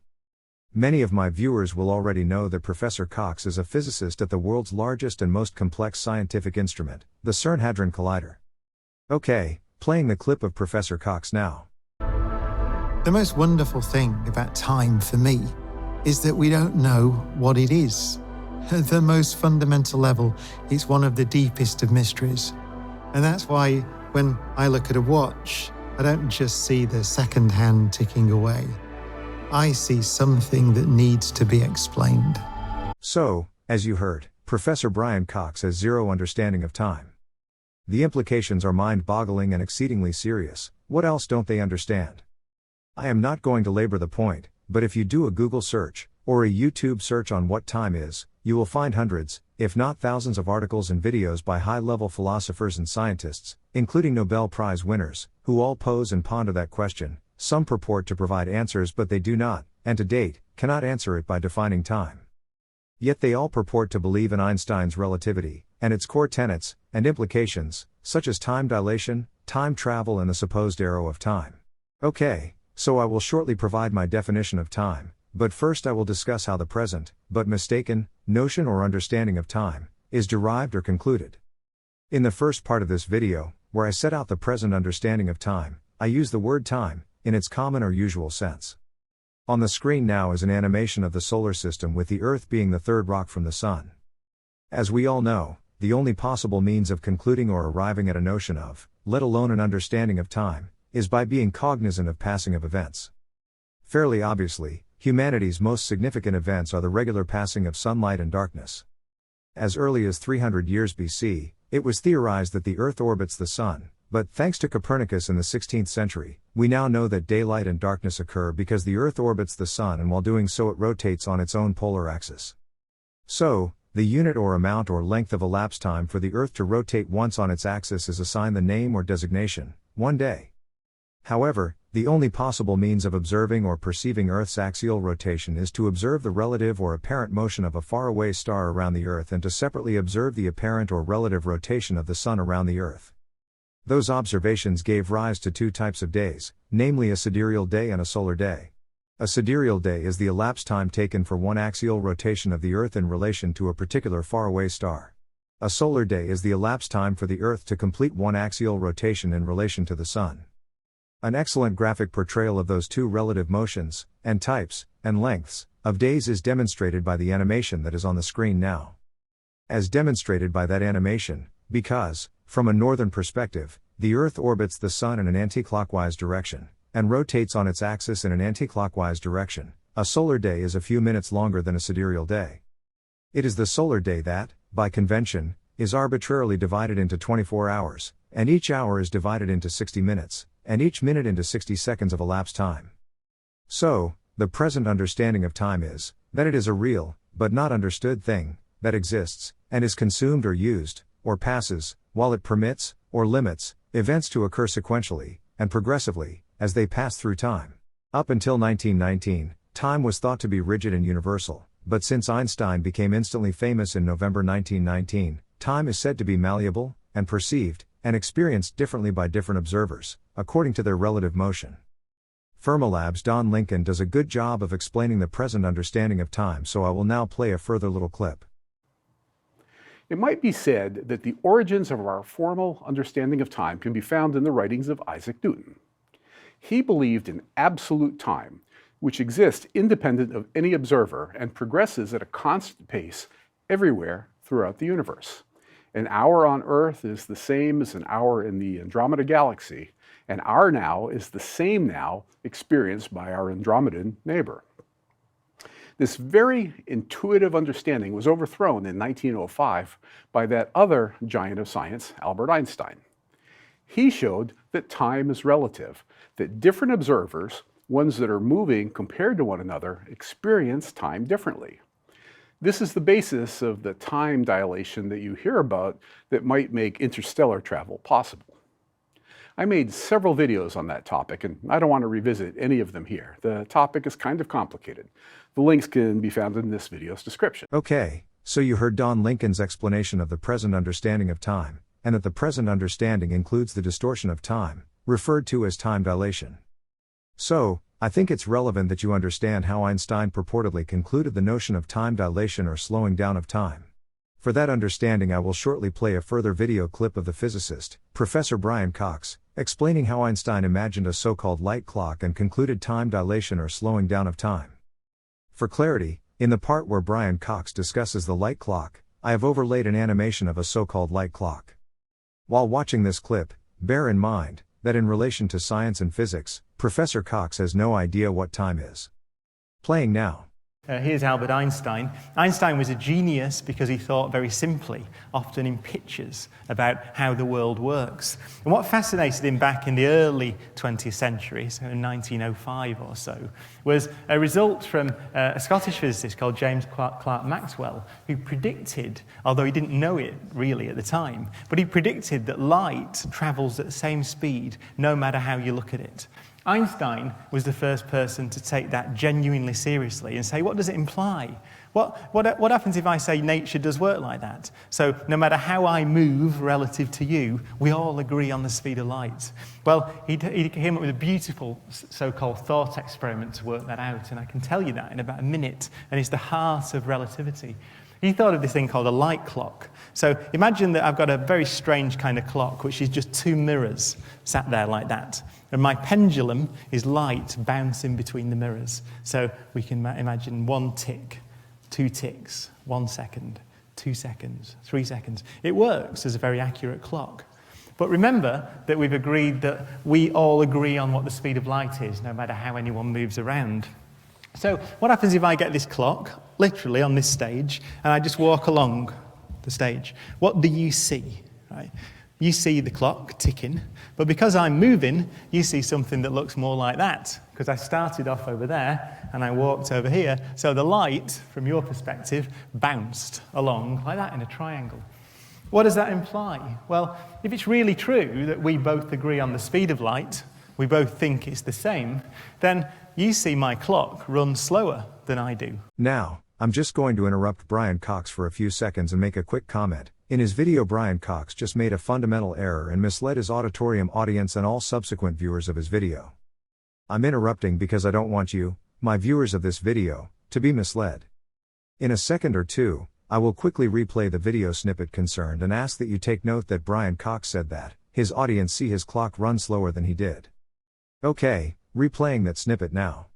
Many of my viewers will already know that Professor Cox is a physicist at the world's largest and most complex scientific instrument, the CERN Hadron Collider. Okay, playing the clip of Professor Cox now. The most wonderful thing about time for me is that we don't know what it is. At the most fundamental level, it's one of the deepest of mysteries. And that's why when I look at a watch, I don't just see the second hand ticking away. I see something that needs to be explained. So, as you heard, Professor Brian Cox has zero understanding of time. The implications are mind-boggling and exceedingly serious. What else don't they understand? I am not going to labor the point, but if you do a Google search, or a YouTube search on what time is, you will find hundreds, if not thousands of articles and videos by high-level philosophers and scientists, including Nobel Prize winners, who all pose and ponder that question. Some purport to provide answers, but they do not, and to date, cannot answer it by defining time. Yet they all purport to believe in Einstein's relativity, and its core tenets, and implications, such as time dilation, time travel, and the supposed arrow of time. Okay, so I will shortly provide my definition of time, but first I will discuss how the present, but mistaken, notion or understanding of time, is derived or concluded. In the first part of this video, where I set out the present understanding of time, I use the word time, in its common or usual sense. On the screen now is an animation of the solar system, with the Earth being the third rock from the Sun. As we all know, the only possible means of concluding or arriving at a notion of, let alone an understanding of time, is by being cognizant of passing of events. Fairly obviously, humanity's most significant events are the regular passing of sunlight and darkness. As early as 300 years BC, it was theorized that the Earth orbits the Sun, but thanks to Copernicus in the 16th century, we now know that daylight and darkness occur because the Earth orbits the Sun, and while doing so it rotates on its own polar axis. So, the unit or amount or length of elapsed time for the Earth to rotate once on its axis is assigned the name or designation, one day. However, the only possible means of observing or perceiving Earth's axial rotation is to observe the relative or apparent motion of a faraway star around the Earth and to separately observe the apparent or relative rotation of the Sun around the Earth. Those observations gave rise to two types of days, namely a sidereal day and a solar day. A sidereal day is the elapsed time taken for one axial rotation of the Earth in relation to a particular faraway star. A solar day is the elapsed time for the Earth to complete one axial rotation in relation to the Sun. An excellent graphic portrayal of those two relative motions, and types, and lengths, of days is demonstrated by the animation that is on the screen now. As demonstrated by that animation, because, from a northern perspective, the Earth orbits the Sun in an anticlockwise direction, and rotates on its axis in an anticlockwise direction, a solar day is a few minutes longer than a sidereal day. It is the solar day that, by convention, is arbitrarily divided into 24 hours, and each hour is divided into 60 minutes, and each minute into 60 seconds of elapsed time. So, the present understanding of time is, that it is a real, but not understood thing, that exists, and is consumed or used, or passes, while it permits, or limits, events to occur sequentially, and progressively, as they pass through time. Up until 1919, time was thought to be rigid and universal, but since Einstein became instantly famous in November 1919, time is said to be malleable, and perceived, and experienced differently by different observers, according to their relative motion. Fermilab's Don Lincoln does a good job of explaining the present understanding of time, so I will now play a further little clip. It might be said that the origins of our formal understanding of time can be found in the writings of Isaac Newton. He believed in absolute time, which exists independent of any observer and progresses at a constant pace everywhere throughout the universe. An hour on Earth is the same as an hour in the Andromeda Galaxy, and our now is the same now experienced by our Andromedan neighbor. This very intuitive understanding was overthrown in 1905 by that other giant of science, Albert Einstein. He showed that time is relative, that different observers, ones that are moving compared to one another, experience time differently. This is the basis of the time dilation that you hear about that might make interstellar travel possible. I made several videos on that topic, and I don't want to revisit any of them here. The topic is kind of complicated. The links can be found in this video's description. Okay, so you heard Don Lincoln's explanation of the present understanding of time, and that the present understanding includes the distortion of time, referred to as time dilation. So, I think it's relevant that you understand how Einstein purportedly concluded the notion of time dilation or slowing down of time. For that understanding, I will shortly play a further video clip of the physicist, Professor Brian Cox, explaining how Einstein imagined a so-called light clock and concluded time dilation or slowing down of time. For clarity, in the part where Brian Cox discusses the light clock, I have overlaid an animation of a so-called light clock. While watching this clip, bear in mind that in relation to science and physics, Professor Cox has no idea what time is. Playing now. Here's Albert Einstein. Einstein was a genius because he thought very simply, often in pictures, about how the world works. And what fascinated him back in the early 20th century, so in 1905 or so, was a result from a Scottish physicist called James Clerk Maxwell, who predicted, although he didn't know it really at the time, but he predicted that light travels at the same speed no matter how you look at it. Einstein was the first person to take that genuinely seriously and say, what does it imply? What happens if I say nature does work like that? So no matter how I move relative to you, we all agree on the speed of light. Well, he came up with a beautiful so-called thought experiment to work that out, and I can tell you that in about a minute, and it's the heart of relativity. He thought of this thing called a light clock. So imagine that I've got a very strange kind of clock, which is just two mirrors sat there like that. And my pendulum is light bouncing between the mirrors. So we can imagine 1 tick, 2 ticks, 1 second, 2 seconds, 3 seconds. It works as a very accurate clock. But remember that we've agreed that we all agree on what the speed of light is, no matter how anyone moves around. So what happens if I get this clock, literally on this stage, and I just walk along the stage? What do you see? Right? You see the clock ticking, but because I'm moving, you see something that looks more like that, because I started off over there and I walked over here, so the light, from your perspective, bounced along like that in a triangle. What does that imply? Well, if it's really true that we both agree on the speed of light, we both think it's the same, then you see my clock run slower than I do. Now, I'm just going to interrupt Brian Cox for a few seconds and make a quick comment. In his video, Brian Cox just made a fundamental error and misled his auditorium audience and all subsequent viewers of his video. I'm interrupting because I don't want you, my viewers of this video, to be misled. In a second or two, I will quickly replay the video snippet concerned and ask that you take note that Brian Cox said that his audience see his clock run slower than he did. Okay, replaying that snippet now.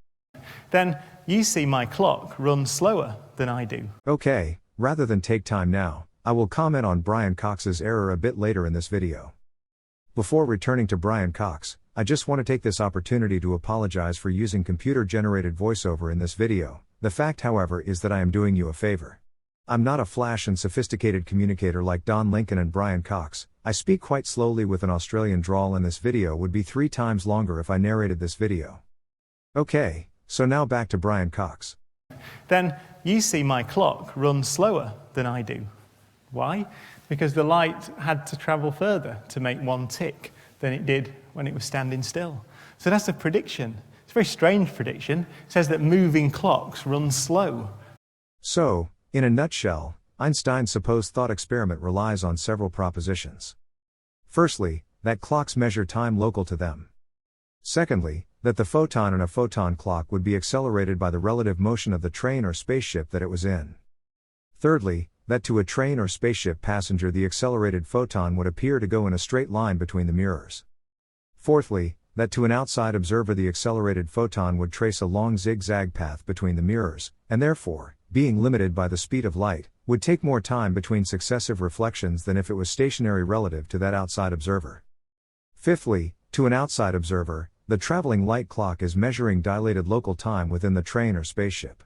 Then you see my clock run slower than I do. Okay, rather than take time now, I will comment on Brian Cox's error a bit later in this video. Before returning to Brian Cox, I just want to take this opportunity to apologize for using computer-generated voiceover in this video. The fact, however, is that I am doing you a favor. I'm not a flash and sophisticated communicator like Don Lincoln and Brian Cox. I speak quite slowly with an Australian drawl, and this video would be 3 times longer if I narrated this video. Okay, so now back to Brian Cox. Then you see my clock run slower than I do. Why? Because the light had to travel further to make one tick than it did when it was standing still. So that's a prediction. It's a very strange prediction. It says that moving clocks run slow. So, in a nutshell, Einstein's supposed thought experiment relies on several propositions. Firstly, that clocks measure time local to them. Secondly, that the photon in a photon clock would be accelerated by the relative motion of the train or spaceship that it was in. Thirdly, that to a train or spaceship passenger the accelerated photon would appear to go in a straight line between the mirrors. Fourthly, that to an outside observer the accelerated photon would trace a long zigzag path between the mirrors, and therefore, being limited by the speed of light, would take more time between successive reflections than if it was stationary relative to that outside observer. Fifthly, to an outside observer, the traveling light clock is measuring dilated local time within the train or spaceship.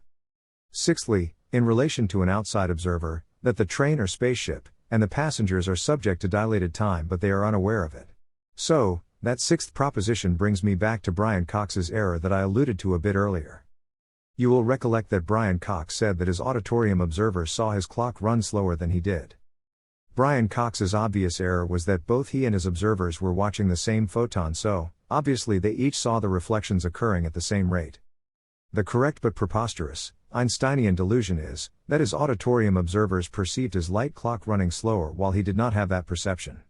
Sixthly, in relation to an outside observer, that the train or spaceship, and the passengers are subject to dilated time but they are unaware of it. So, that sixth proposition brings me back to Brian Cox's error that I alluded to a bit earlier. You will recollect that Brian Cox said that his auditorium observers saw his clock run slower than he did. Brian Cox's obvious error was that both he and his observers were watching the same photon, so, obviously they each saw the reflections occurring at the same rate. The correct but preposterous, Einsteinian delusion is, that his auditorium observers perceived his light clock running slower while he did not have that perception.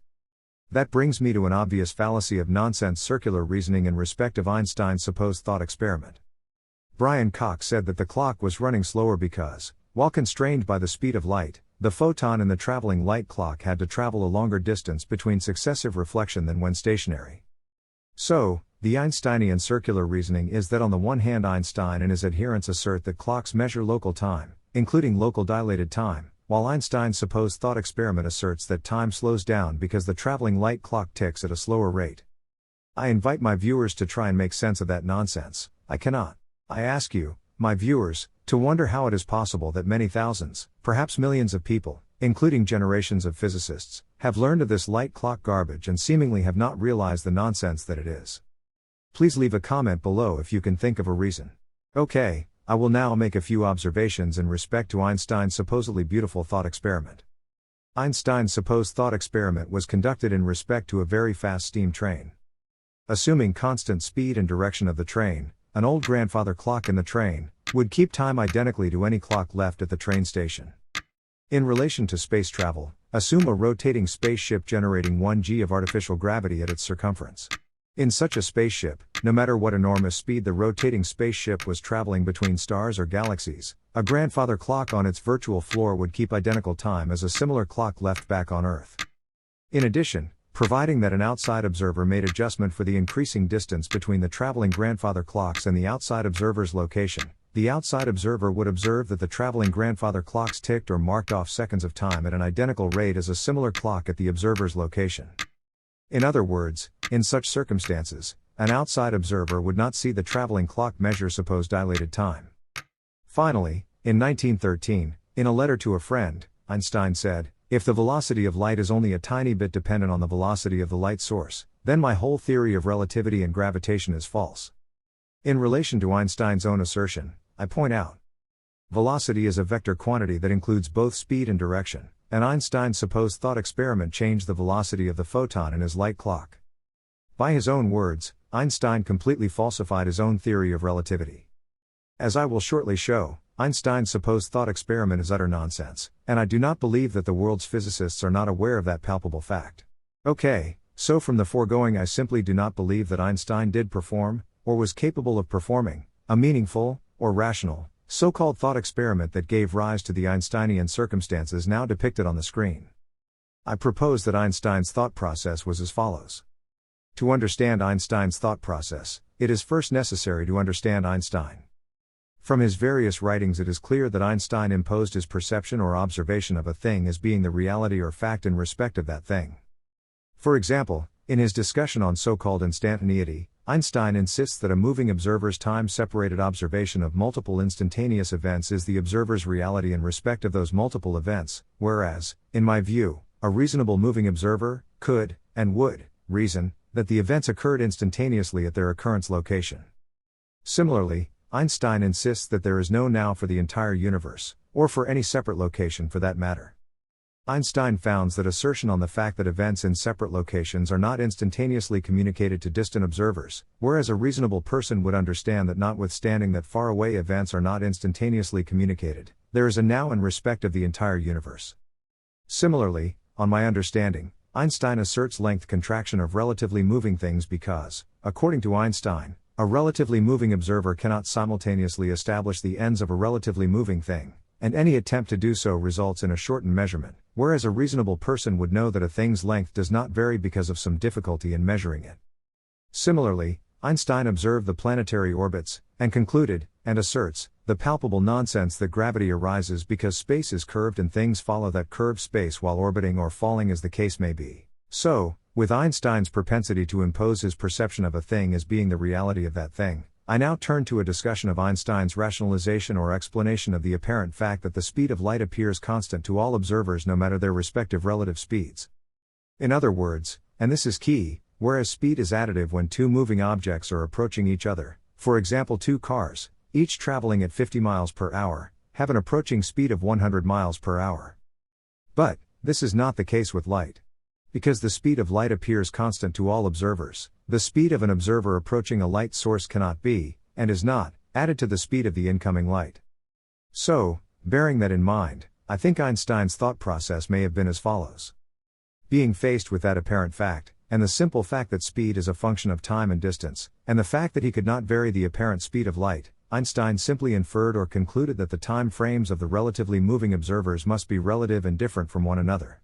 That brings me to an obvious fallacy of nonsense circular reasoning in respect of Einstein's supposed thought experiment. Brian Cox said that the clock was running slower because, while constrained by the speed of light, the photon in the traveling light clock had to travel a longer distance between successive reflection than when stationary. So, the Einsteinian circular reasoning is that on the one hand Einstein and his adherents assert that clocks measure local time, including local dilated time, while Einstein's supposed thought experiment asserts that time slows down because the traveling light clock ticks at a slower rate. I invite my viewers to try and make sense of that nonsense. I cannot. I ask you, my viewers, to wonder how it is possible that many thousands, perhaps millions of people, including generations of physicists, have learned of this light clock garbage and seemingly have not realized the nonsense that it is. Please leave a comment below if you can think of a reason. Okay, I will now make a few observations in respect to Einstein's supposedly beautiful thought experiment. Einstein's supposed thought experiment was conducted in respect to a very fast steam train. Assuming constant speed and direction of the train, an old grandfather clock in the train would keep time identically to any clock left at the train station. In relation to space travel, assume a rotating spaceship generating 1 g of artificial gravity at its circumference. In such a spaceship, no matter what enormous speed the rotating spaceship was traveling between stars or galaxies, a grandfather clock on its virtual floor would keep identical time as a similar clock left back on Earth. In addition, providing that an outside observer made adjustment for the increasing distance between the traveling grandfather clocks and the outside observer's location, the outside observer would observe that the traveling grandfather clocks ticked or marked off seconds of time at an identical rate as a similar clock at the observer's location. In other words, in such circumstances, an outside observer would not see the traveling clock measure supposed dilated time. Finally, in 1913, in a letter to a friend, Einstein said, "If the velocity of light is only a tiny bit dependent on the velocity of the light source, then my whole theory of relativity and gravitation is false." In relation to Einstein's own assertion, I point out, velocity is a vector quantity that includes both speed and direction, and Einstein's supposed thought experiment changed the velocity of the photon in his light clock. By his own words, Einstein completely falsified his own theory of relativity. As I will shortly show, Einstein's supposed thought experiment is utter nonsense, and I do not believe that the world's physicists are not aware of that palpable fact. Okay, so from the foregoing I simply do not believe that Einstein did perform, or was capable of performing, a meaningful, or rational, so-called thought experiment that gave rise to the Einsteinian circumstances now depicted on the screen. I propose that Einstein's thought process was as follows. To understand Einstein's thought process, it is first necessary to understand Einstein. From his various writings it is clear that Einstein imposed his perception or observation of a thing as being the reality or fact in respect of that thing. For example, in his discussion on so-called instantaneity, Einstein insists that a moving observer's time-separated observation of multiple instantaneous events is the observer's reality in respect of those multiple events, whereas, in my view, a reasonable moving observer could, and would, reason that the events occurred instantaneously at their occurrence location. Similarly, Einstein insists that there is no now for the entire universe, or for any separate location for that matter. Einstein founds that assertion on the fact that events in separate locations are not instantaneously communicated to distant observers, whereas a reasonable person would understand that notwithstanding that faraway events are not instantaneously communicated, there is a now in respect of the entire universe. Similarly, on my understanding, Einstein asserts length contraction of relatively moving things because, according to Einstein, a relatively moving observer cannot simultaneously establish the ends of a relatively moving thing, and any attempt to do so results in a shortened measurement, whereas a reasonable person would know that a thing's length does not vary because of some difficulty in measuring it. Similarly, Einstein observed the planetary orbits, and concluded, and asserts, the palpable nonsense that gravity arises because space is curved and things follow that curved space while orbiting or falling as the case may be. So, with Einstein's propensity to impose his perception of a thing as being the reality of that thing, I now turn to a discussion of Einstein's rationalization or explanation of the apparent fact that the speed of light appears constant to all observers no matter their respective relative speeds. In other words, and this is key, whereas speed is additive when two moving objects are approaching each other, for example two cars, each traveling at 50 miles per hour, have an approaching speed of 100 miles per hour. But, this is not the case with light. Because the speed of light appears constant to all observers, the speed of an observer approaching a light source cannot be, and is not, added to the speed of the incoming light. So, bearing that in mind, I think Einstein's thought process may have been as follows. Being faced with that apparent fact, and the simple fact that speed is a function of time and distance, and the fact that he could not vary the apparent speed of light, Einstein simply inferred or concluded that the time frames of the relatively moving observers must be relative and different from one another.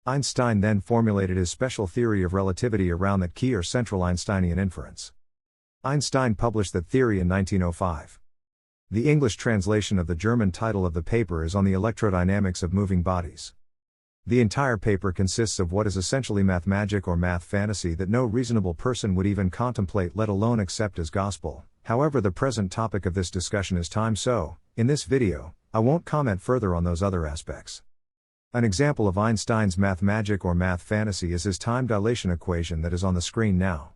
Einstein then formulated his special theory of relativity around that key or central Einsteinian inference. Einstein published that theory in 1905. The English translation of the German title of the paper is On the Electrodynamics of Moving Bodies. The entire paper consists of what is essentially math magic or math fantasy that no reasonable person would even contemplate, let alone accept as gospel. However, the present topic of this discussion is time, so, in this video, I won't comment further on those other aspects. An example of Einstein's math magic or math fantasy is his time dilation equation that is on the screen now.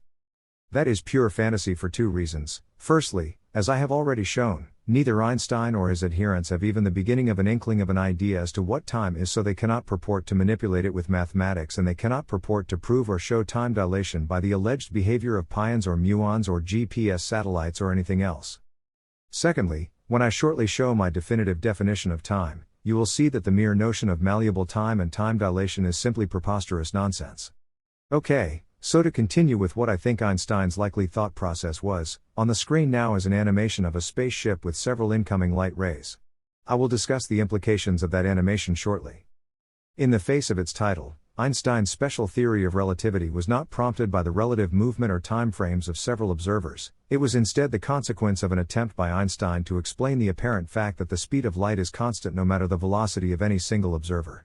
That is pure fantasy for two reasons. Firstly, as I have already shown, neither Einstein or his adherents have even the beginning of an inkling of an idea as to what time is, so they cannot purport to manipulate it with mathematics, and they cannot purport to prove or show time dilation by the alleged behavior of pions or muons or GPS satellites or anything else. Secondly, when I shortly show my definitive definition of time, you will see that the mere notion of malleable time and time dilation is simply preposterous nonsense. Okay, so to continue with what I think Einstein's likely thought process was, on the screen now is an animation of a spaceship with several incoming light rays. I will discuss the implications of that animation shortly. In the face of its title, Einstein's special theory of relativity was not prompted by the relative movement or time frames of several observers. It was instead the consequence of an attempt by Einstein to explain the apparent fact that the speed of light is constant no matter the velocity of any single observer.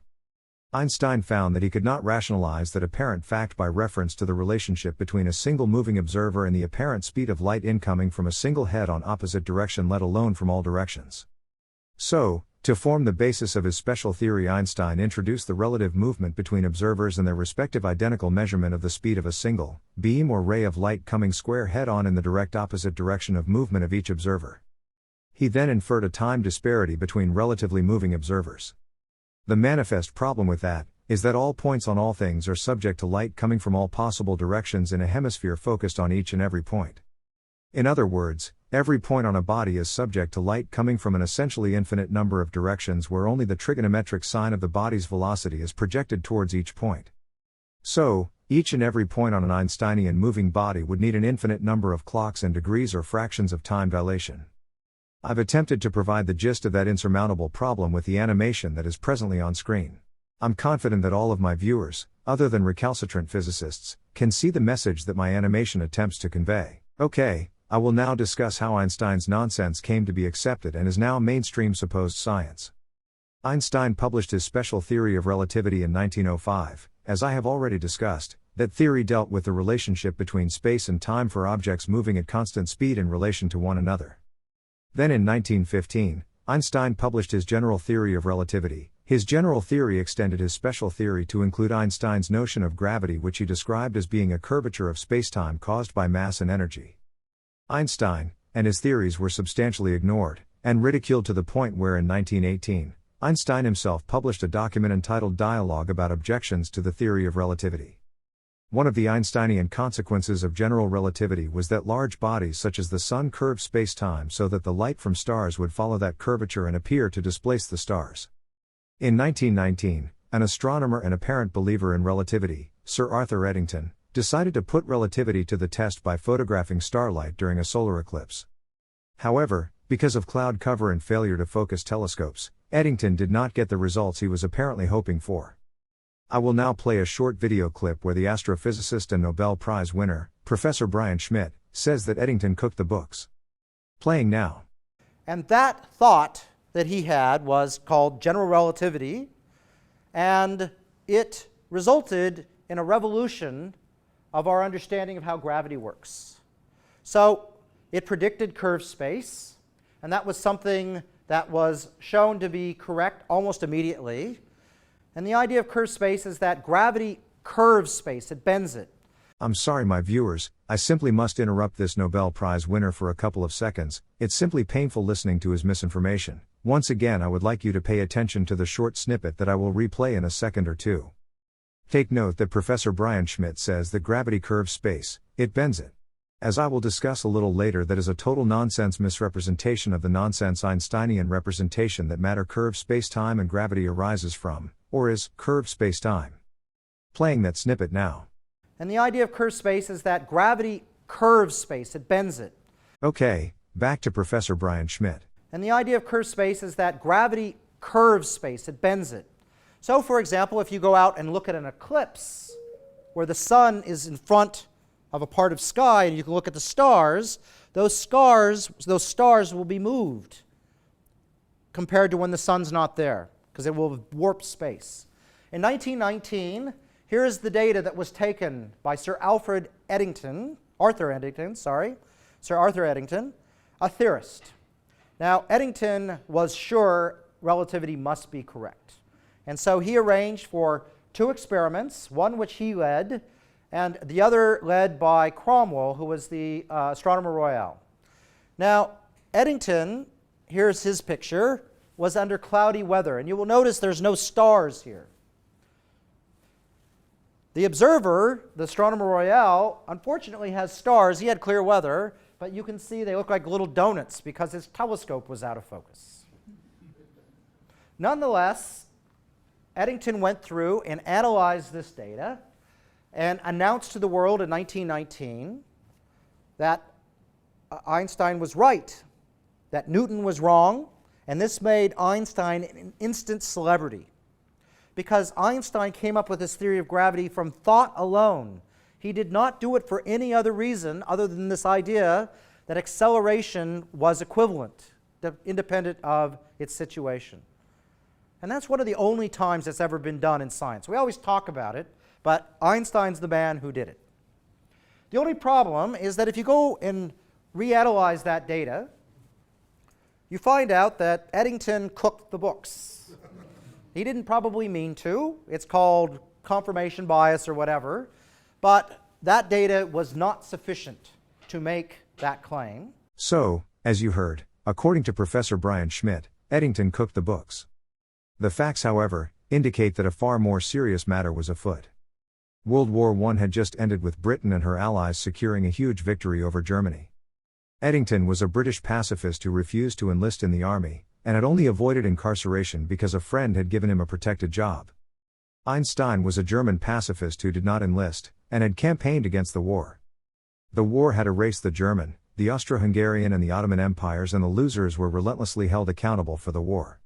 Einstein found that he could not rationalize that apparent fact by reference to the relationship between a single moving observer and the apparent speed of light incoming from a single head on opposite direction, let alone from all directions. So, to form the basis of his special theory, Einstein introduced the relative movement between observers and their respective identical measurement of the speed of a single beam or ray of light coming square head-on in the direct opposite direction of movement of each observer. He then inferred a time disparity between relatively moving observers. The manifest problem with that is that all points on all things are subject to light coming from all possible directions in a hemisphere focused on each and every point. In other words, every point on a body is subject to light coming from an essentially infinite number of directions where only the trigonometric sign of the body's velocity is projected towards each point. So, each and every point on an Einsteinian moving body would need an infinite number of clocks and degrees or fractions of time dilation. I've attempted to provide the gist of that insurmountable problem with the animation that is presently on screen. I'm confident that all of my viewers, other than recalcitrant physicists, can see the message that my animation attempts to convey. Okay, I will now discuss how Einstein's nonsense came to be accepted and is now mainstream supposed science. Einstein published his special theory of relativity in 1905. As I have already discussed, that theory dealt with the relationship between space and time for objects moving at constant speed in relation to one another. Then in 1915, Einstein published his general theory of relativity. His general theory extended his special theory to include Einstein's notion of gravity, which he described as being a curvature of spacetime caused by mass and energy. Einstein and his theories were substantially ignored and ridiculed to the point where in 1918, Einstein himself published a document entitled Dialogue about objections to the theory of relativity. One of the Einsteinian consequences of general relativity was that large bodies such as the Sun curve space-time so that the light from stars would follow that curvature and appear to displace the stars. In 1919, an astronomer and apparent believer in relativity, Sir Arthur Eddington, decided to put relativity to the test by photographing starlight during a solar eclipse. However, because of cloud cover and failure to focus telescopes, Eddington did not get the results he was apparently hoping for. I will now play a short video clip where the astrophysicist and Nobel Prize winner, Professor Brian Schmidt, says that Eddington cooked the books. Playing now. And that thought that he had was called general relativity, and it resulted in a revolution of our understanding of how gravity works. So it predicted curved space, and that was something that was shown to be correct almost immediately. And the idea of curved space is that gravity curves space, it bends it. I'm sorry, my viewers, I simply must interrupt this Nobel Prize winner for a couple of seconds. It's simply painful listening to his misinformation. Once again, I would like you to pay attention to the short snippet that I will replay in a second or two. Take note that Professor Brian Schmidt says that gravity curves space, it bends it. As I will discuss a little later, that is a total nonsense misrepresentation of the nonsense Einsteinian representation that matter curves space-time and gravity arises from, or is, curved space-time. Playing that snippet now. And the idea of curved space is that gravity curves space, it bends it. Okay, back to Professor Brian Schmidt. And the idea of curved space is that gravity curves space, it bends it. So, for example, if you go out and look at an eclipse where the sun is in front of a part of sky and you can look at the stars, those stars will be moved compared to when the sun's not there, because it will warp space. In 1919, here is the data that was taken by Sir Arthur Eddington, a theorist. Now, Eddington was sure relativity must be correct. And so he arranged for two experiments, one which he led, and the other led by Cromwell, who was the Astronomer Royal. Now, Eddington, here's his picture, was under cloudy weather. And you will notice there's no stars here. The observer, the Astronomer Royal, unfortunately has stars. He had clear weather, but you can see they look like little donuts because his telescope was out of focus. Nonetheless, Eddington went through and analyzed this data and announced to the world in 1919 that Einstein was right, that Newton was wrong, and this made Einstein an instant celebrity. Because Einstein came up with his theory of gravity from thought alone. He did not do it for any other reason other than this idea that acceleration was equivalent, independent of its situation. And that's one of the only times that's ever been done in science. We always talk about it, but Einstein's the man who did it. The only problem is that if you go and reanalyze that data, you find out that Eddington cooked the books. He didn't probably mean to. It's called confirmation bias or whatever. But that data was not sufficient to make that claim. So, as you heard, according to Professor Brian Schmidt, Eddington cooked the books. The facts, however, indicate that a far more serious matter was afoot. World War I had just ended with Britain and her allies securing a huge victory over Germany. Eddington was a British pacifist who refused to enlist in the army, and had only avoided incarceration because a friend had given him a protected job. Einstein was a German pacifist who did not enlist, and had campaigned against the war. The war had erased the German, the Austro-Hungarian and the Ottoman empires, and the losers were relentlessly held accountable for the war.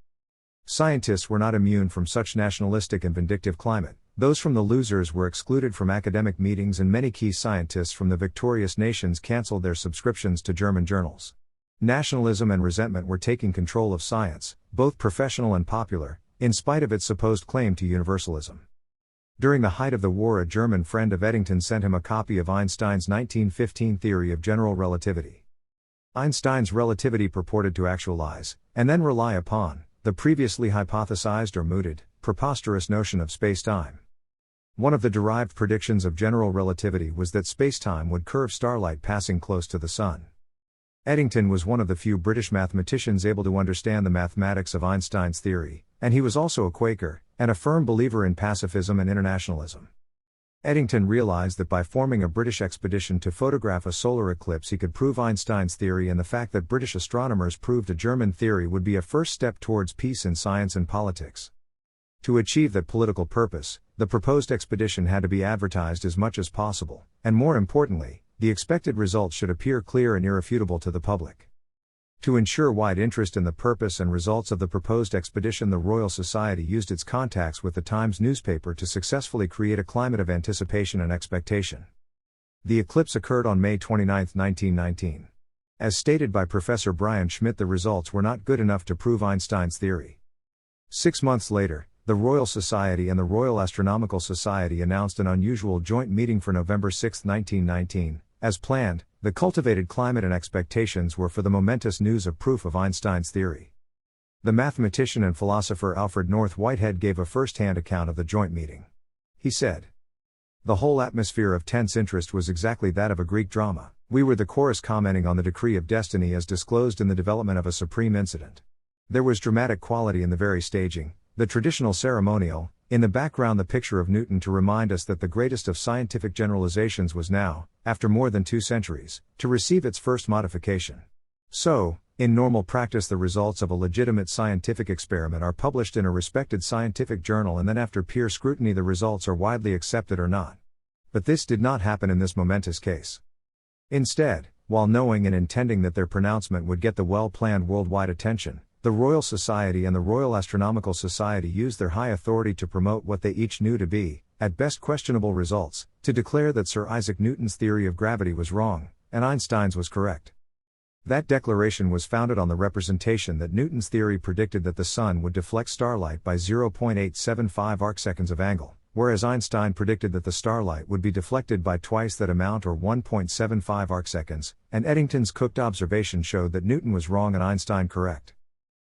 Scientists were not immune from such nationalistic and vindictive climate. Those from the losers were excluded from academic meetings, and many key scientists from the victorious nations cancelled their subscriptions to German journals. Nationalism and resentment were taking control of science, both professional and popular, in spite of its supposed claim to universalism. During the height of the war, a German friend of Eddington sent him a copy of Einstein's 1915 theory of general relativity. Einstein's relativity purported to actualize, and then rely upon, the previously hypothesized or mooted, preposterous notion of space-time. One of the derived predictions of general relativity was that space-time would curve starlight passing close to the Sun. Eddington was one of the few British mathematicians able to understand the mathematics of Einstein's theory, and he was also a Quaker, and a firm believer in pacifism and internationalism. Eddington realized that by forming a British expedition to photograph a solar eclipse he could prove Einstein's theory, and the fact that British astronomers proved a German theory would be a first step towards peace in science and politics. To achieve that political purpose, the proposed expedition had to be advertised as much as possible, and more importantly, the expected results should appear clear and irrefutable to the public. To ensure wide interest in the purpose and results of the proposed expedition, the Royal Society used its contacts with the Times newspaper to successfully create a climate of anticipation and expectation. The eclipse occurred on May 29, 1919. As stated by Professor Brian Schmidt, the results were not good enough to prove Einstein's theory. 6 months later, the Royal Society and the Royal Astronomical Society announced an unusual joint meeting for November 6, 1919. As planned, the cultivated climate and expectations were for the momentous news of proof of Einstein's theory. The mathematician and philosopher Alfred North Whitehead gave a first-hand account of the joint meeting. He said, "The whole atmosphere of tense interest was exactly that of a Greek drama. We were the chorus commenting on the decree of destiny as disclosed in the development of a supreme incident. There was dramatic quality in the very staging, the traditional ceremonial, in the background the picture of Newton to remind us that the greatest of scientific generalizations was now, after more than 2 centuries, to receive its first modification. So, in normal practice the results of a legitimate scientific experiment are published in a respected scientific journal, and then after peer scrutiny the results are widely accepted or not. But this did not happen in this momentous case. Instead, while knowing and intending that their pronouncement would get the well-planned worldwide attention, the Royal Society and the Royal Astronomical Society used their high authority to promote what they each knew to be, at best questionable results, to declare that Sir Isaac Newton's theory of gravity was wrong, and Einstein's was correct. That declaration was founded on the representation that Newton's theory predicted that the Sun would deflect starlight by 0.875 arcseconds of angle, whereas Einstein predicted that the starlight would be deflected by twice that amount or 1.75 arcseconds, and Eddington's cooked observation showed that Newton was wrong and Einstein correct.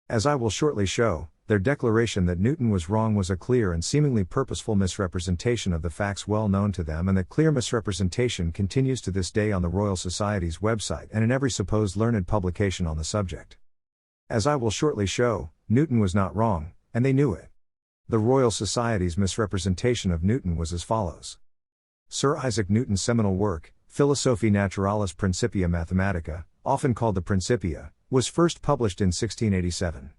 As I will shortly show, their declaration that Newton was wrong was a clear and seemingly purposeful misrepresentation of the facts well known to them, and that clear misrepresentation continues to this day on the Royal Society's website and in every supposed learned publication on the subject. As I will shortly show, Newton was not wrong, and they knew it. The Royal Society's misrepresentation of Newton was as follows. Sir Isaac Newton's seminal work, Philosophiae Naturalis Principia Mathematica, often called the Principia, was first published in 1687.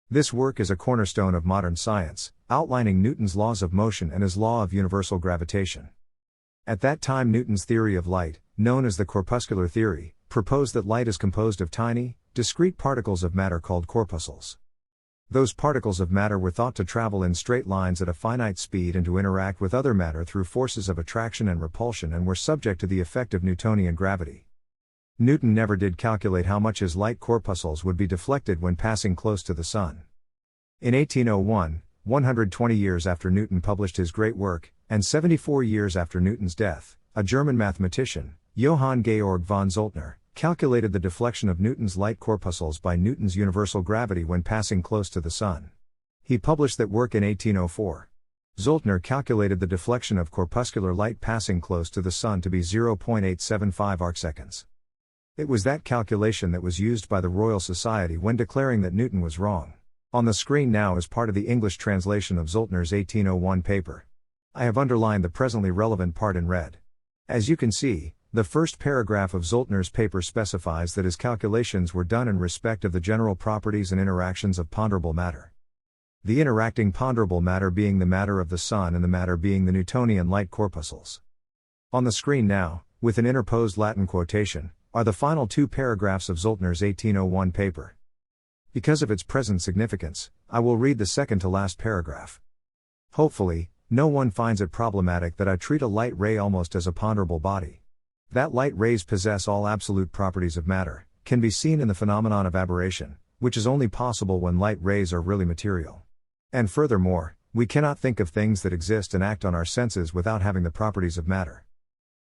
This work is a cornerstone of modern science, outlining Newton's laws of motion and his law of universal gravitation. At that time Newton's theory of light, known as the corpuscular theory, proposed that light is composed of tiny, discrete particles of matter called corpuscles. Those particles of matter were thought to travel in straight lines at a finite speed and to interact with other matter through forces of attraction and repulsion, and were subject to the effect of Newtonian gravity. Newton never did calculate how much his light corpuscles would be deflected when passing close to the Sun. In 1801, 120 years after Newton published his great work, and 74 years after Newton's death, a German mathematician, Johann Georg von Zoltner, calculated the deflection of Newton's light corpuscles by Newton's universal gravity when passing close to the Sun. He published that work in 1804. Zoltner calculated the deflection of corpuscular light passing close to the Sun to be 0.875 arcseconds. It was that calculation that was used by the Royal Society when declaring that Newton was wrong. On the screen now is part of the English translation of Zoltner's 1801 paper. I have underlined the presently relevant part in red. As you can see, the first paragraph of Zoltner's paper specifies that his calculations were done in respect of the general properties and interactions of ponderable matter. The interacting ponderable matter being the matter of the Sun and the matter being the Newtonian light corpuscles. On the screen now, with an interposed Latin quotation, are the final two paragraphs of Zoltner's 1801 paper. Because of its present significance, I will read the second to last paragraph. Hopefully, no one finds it problematic that I treat a light ray almost as a ponderable body. That light rays possess all absolute properties of matter, can be seen in the phenomenon of aberration, which is only possible when light rays are really material. And furthermore, we cannot think of things that exist and act on our senses without having the properties of matter.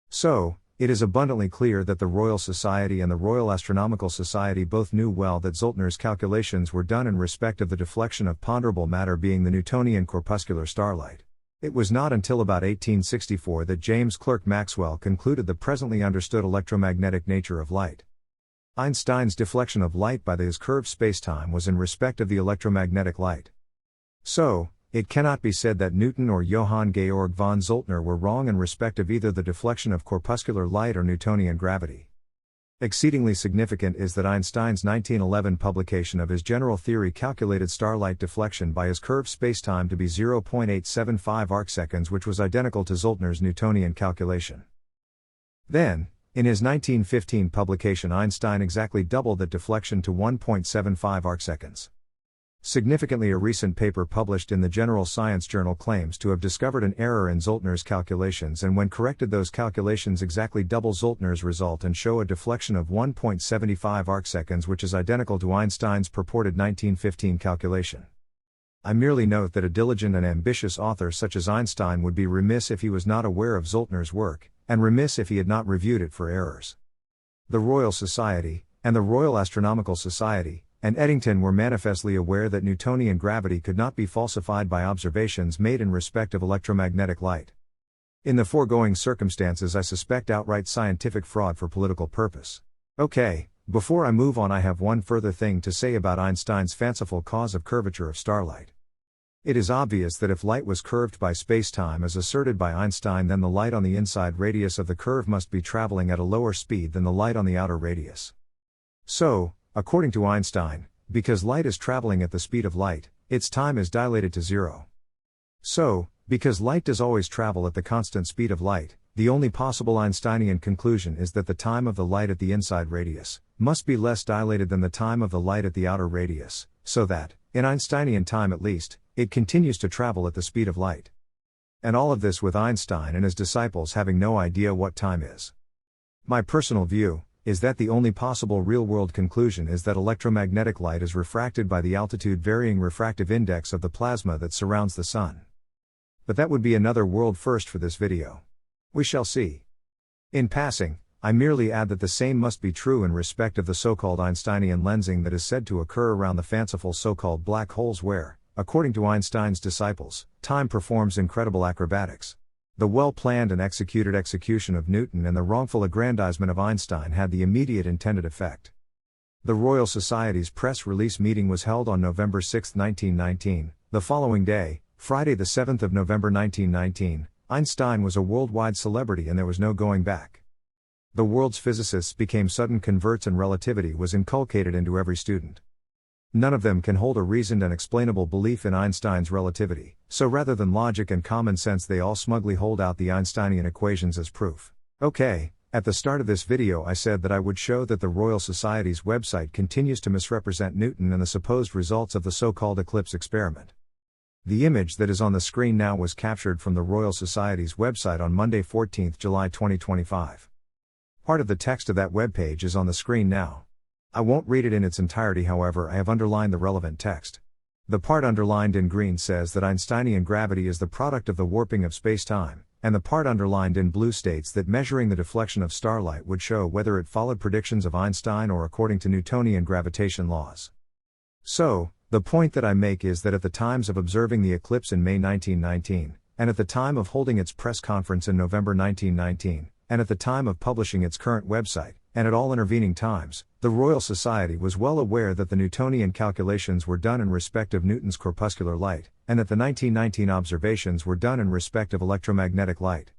So, it is abundantly clear that the Royal Society and the Royal Astronomical Society both knew well that Zoltner's calculations were done in respect of the deflection of ponderable matter being the Newtonian corpuscular starlight. It was not until about 1864 that James Clerk Maxwell concluded the presently understood electromagnetic nature of light. Einstein's deflection of light by his curved spacetime was in respect of the electromagnetic light. So, it cannot be said that Newton or Johann Georg von Zoltner were wrong in respect of either the deflection of corpuscular light or Newtonian gravity. Exceedingly significant is that Einstein's 1911 publication of his general theory calculated starlight deflection by his curved spacetime to be 0.875 arcseconds, which was identical to Zoltner's Newtonian calculation. Then, in his 1915 publication, Einstein exactly doubled that deflection to 1.75 arcseconds. Significantly, a recent paper published in the General Science Journal claims to have discovered an error in Zoltner's calculations, and when corrected those calculations exactly double Zoltner's result and show a deflection of 1.75 arcseconds, which is identical to Einstein's purported 1915 calculation. I merely note that a diligent and ambitious author such as Einstein would be remiss if he was not aware of Zoltner's work, and remiss if he had not reviewed it for errors. The Royal Society, and the Royal Astronomical Society, and Eddington were manifestly aware that Newtonian gravity could not be falsified by observations made in respect of electromagnetic light. In the foregoing circumstances, I suspect outright scientific fraud for political purpose. Okay, before I move on, I have one further thing to say about Einstein's fanciful cause of curvature of starlight. It is obvious that if light was curved by spacetime as asserted by Einstein, then the light on the inside radius of the curve must be traveling at a lower speed than the light on the outer radius. So, according to Einstein, because light is traveling at the speed of light, its time is dilated to zero. So, because light does always travel at the constant speed of light, the only possible Einsteinian conclusion is that the time of the light at the inside radius must be less dilated than the time of the light at the outer radius, so that, in Einsteinian time at least, it continues to travel at the speed of light. And all of this with Einstein and his disciples having no idea what time is. My personal view is that the only possible real-world conclusion is that electromagnetic light is refracted by the altitude-varying refractive index of the plasma that surrounds the Sun. But that would be another world first for this video. We shall see. In passing, I merely add that the same must be true in respect of the so-called Einsteinian lensing that is said to occur around the fanciful so-called black holes where, according to Einstein's disciples, time performs incredible acrobatics. The well-planned and executed execution of Newton and the wrongful aggrandizement of Einstein had the immediate intended effect. The Royal Society's press release meeting was held on November 6, 1919. The following day, Friday the 7th of November 1919, Einstein was a worldwide celebrity and there was no going back. The world's physicists became sudden converts and relativity was inculcated into every student. None of them can hold a reasoned and explainable belief in Einstein's relativity, so rather than logic and common sense they all smugly hold out the Einsteinian equations as proof. Okay, at the start of this video I said that I would show that the Royal Society's website continues to misrepresent Newton and the supposed results of the so-called eclipse experiment. The image that is on the screen now was captured from the Royal Society's website on Monday 14 July 2025. Part of the text of that webpage is on the screen now. I won't read it in its entirety, however I have underlined the relevant text. The part underlined in green says that Einsteinian gravity is the product of the warping of spacetime, and the part underlined in blue states that measuring the deflection of starlight would show whether it followed predictions of Einstein or according to Newtonian gravitation laws. So, the point that I make is that at the times of observing the eclipse in May 1919, and at the time of holding its press conference in November 1919, and at the time of publishing its current website, and at all intervening times, the Royal Society was well aware that the Newtonian calculations were done in respect of Newton's corpuscular light, and that the 1919 observations were done in respect of electromagnetic light.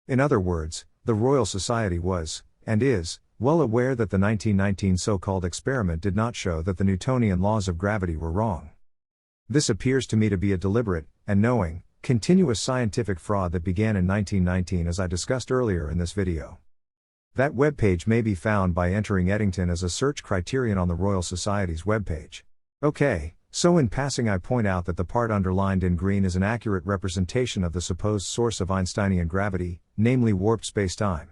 In other words, the Royal Society was, and is, well aware that the 1919 so-called experiment did not show that the Newtonian laws of gravity were wrong. This appears to me to be a deliberate, and knowing, continuous scientific fraud that began in 1919 as I discussed earlier in this video. That webpage may be found by entering Eddington as a search criterion on the Royal Society's webpage. Okay, so in passing I point out that the part underlined in green is an accurate representation of the supposed source of Einsteinian gravity, namely warped spacetime.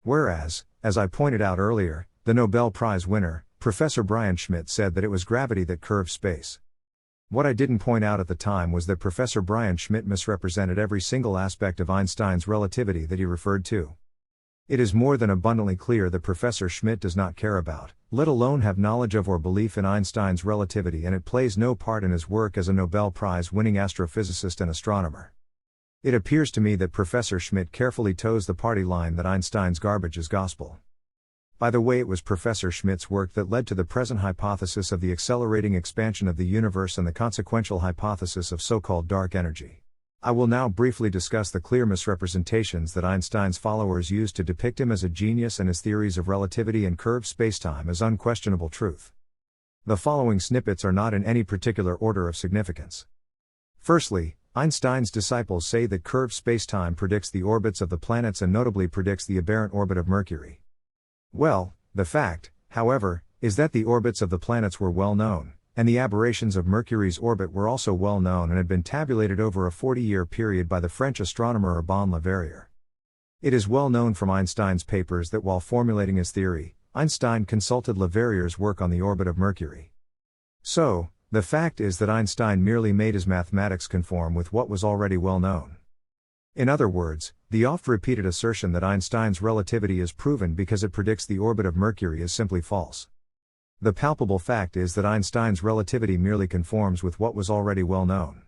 Whereas, as I pointed out earlier, the Nobel Prize winner, Professor Brian Schmidt said that it was gravity that curved space. What I didn't point out at the time was that Professor Brian Schmidt misrepresented every single aspect of Einstein's relativity that he referred to. It is more than abundantly clear that Professor Schmidt does not care about, let alone have knowledge of or belief in Einstein's relativity, and it plays no part in his work as a Nobel Prize-winning astrophysicist and astronomer. It appears to me that Professor Schmidt carefully toes the party line that Einstein's garbage is gospel. By the way, it was Professor Schmidt's work that led to the present hypothesis of the accelerating expansion of the universe and the consequential hypothesis of so-called dark energy. I will now briefly discuss the clear misrepresentations that Einstein's followers used to depict him as a genius and his theories of relativity and curved spacetime as unquestionable truth. The following snippets are not in any particular order of significance. Firstly, Einstein's disciples say that curved spacetime predicts the orbits of the planets and notably predicts the aberrant orbit of Mercury. Well, the fact, however, is that the orbits of the planets were well known, and the aberrations of Mercury's orbit were also well known and had been tabulated over a 40-year period by the French astronomer Urbain Le Verrier. It is well known from Einstein's papers that while formulating his theory, Einstein consulted Le Verrier's work on the orbit of Mercury. So, the fact is that Einstein merely made his mathematics conform with what was already well known. In other words, the oft-repeated assertion that Einstein's relativity is proven because it predicts the orbit of Mercury is simply false. The palpable fact is that Einstein's relativity merely conforms with what was already well known.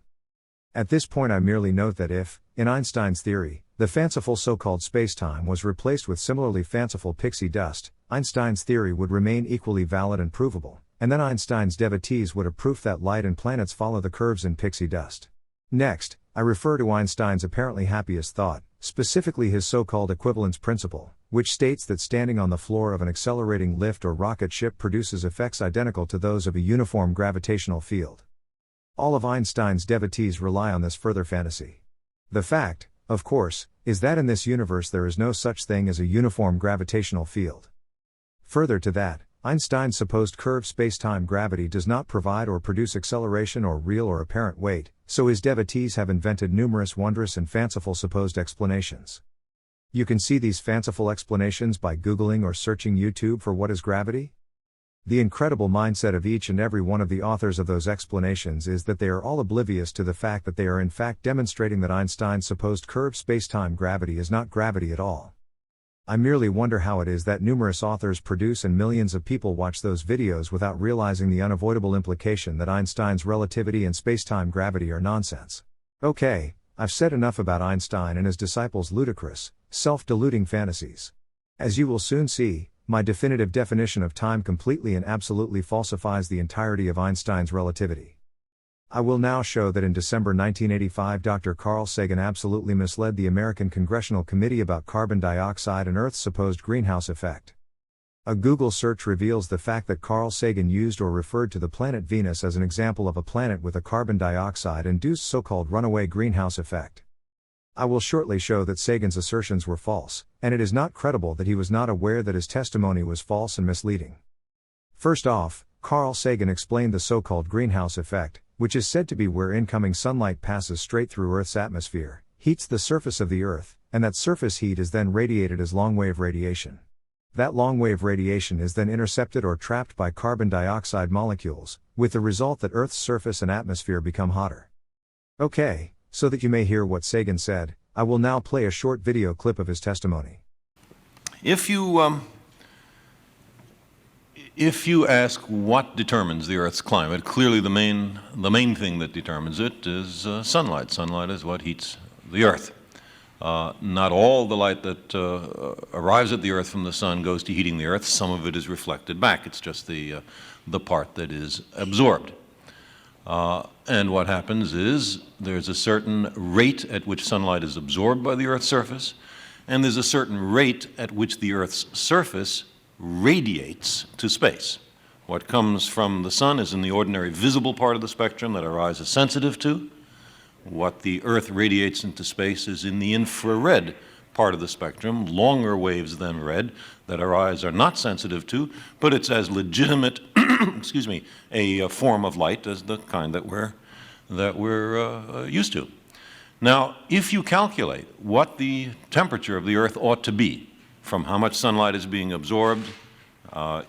At this point I merely note that if, in Einstein's theory, the fanciful so-called spacetime was replaced with similarly fanciful pixie dust, Einstein's theory would remain equally valid and provable, and then Einstein's devotees would have proof that light and planets follow the curves in pixie dust. Next, I refer to Einstein's apparently happiest thought, specifically his so-called equivalence principle, which states that standing on the floor of an accelerating lift or rocket ship produces effects identical to those of a uniform gravitational field. All of Einstein's devotees rely on this further fantasy. The fact, of course, is that in this universe there is no such thing as a uniform gravitational field. Further to that, Einstein's supposed curved spacetime gravity does not provide or produce acceleration or real or apparent weight, so his devotees have invented numerous wondrous and fanciful supposed explanations. You can see these fanciful explanations by Googling or searching YouTube for what is gravity. The incredible mindset of each and every one of the authors of those explanations is that they are all oblivious to the fact that they are in fact demonstrating that Einstein's supposed curved spacetime gravity is not gravity at all. I merely wonder how it is that numerous authors produce and millions of people watch those videos without realizing the unavoidable implication that Einstein's relativity and spacetime gravity are nonsense. Okay, I've said enough about Einstein and his disciples' ludicrous, self-deluding fantasies. As you will soon see, my definitive definition of time completely and absolutely falsifies the entirety of Einstein's relativity. I will now show that in December 1985 Dr. Carl Sagan absolutely misled the American Congressional Committee about carbon dioxide and Earth's supposed greenhouse effect. A Google search reveals the fact that Carl Sagan used or referred to the planet Venus as an example of a planet with a carbon dioxide-induced so-called runaway greenhouse effect. I will shortly show that Sagan's assertions were false, and it is not credible that he was not aware that his testimony was false and misleading. First off, Carl Sagan explained the so-called greenhouse effect, which is said to be where incoming sunlight passes straight through Earth's atmosphere, heats the surface of the Earth, and that surface heat is then radiated as long-wave radiation. That long-wave radiation is then intercepted or trapped by carbon dioxide molecules, with the result that Earth's surface and atmosphere become hotter. Okay, so that you may hear what Sagan said, I will now play a short video clip of his testimony. If you ask what determines the Earth's climate, clearly the main thing that determines it is sunlight. Sunlight is what heats the Earth. Not all the light that arrives at the Earth from the sun goes to heating the Earth. Some of it is reflected back. It's just the part that is absorbed. And what happens is there's a certain rate at which sunlight is absorbed by the Earth's surface, and there's a certain rate at which the Earth's surface radiates to space. What comes from the sun is in the ordinary visible part of the spectrum that our eyes are sensitive to. What the Earth radiates into space is in the infrared part of the spectrum, longer waves than red, that our eyes are not sensitive to, but it's as legitimate, excuse me, a form of light as the kind that we're used to. Now, if you calculate what the temperature of the Earth ought to be from how much sunlight is being absorbed,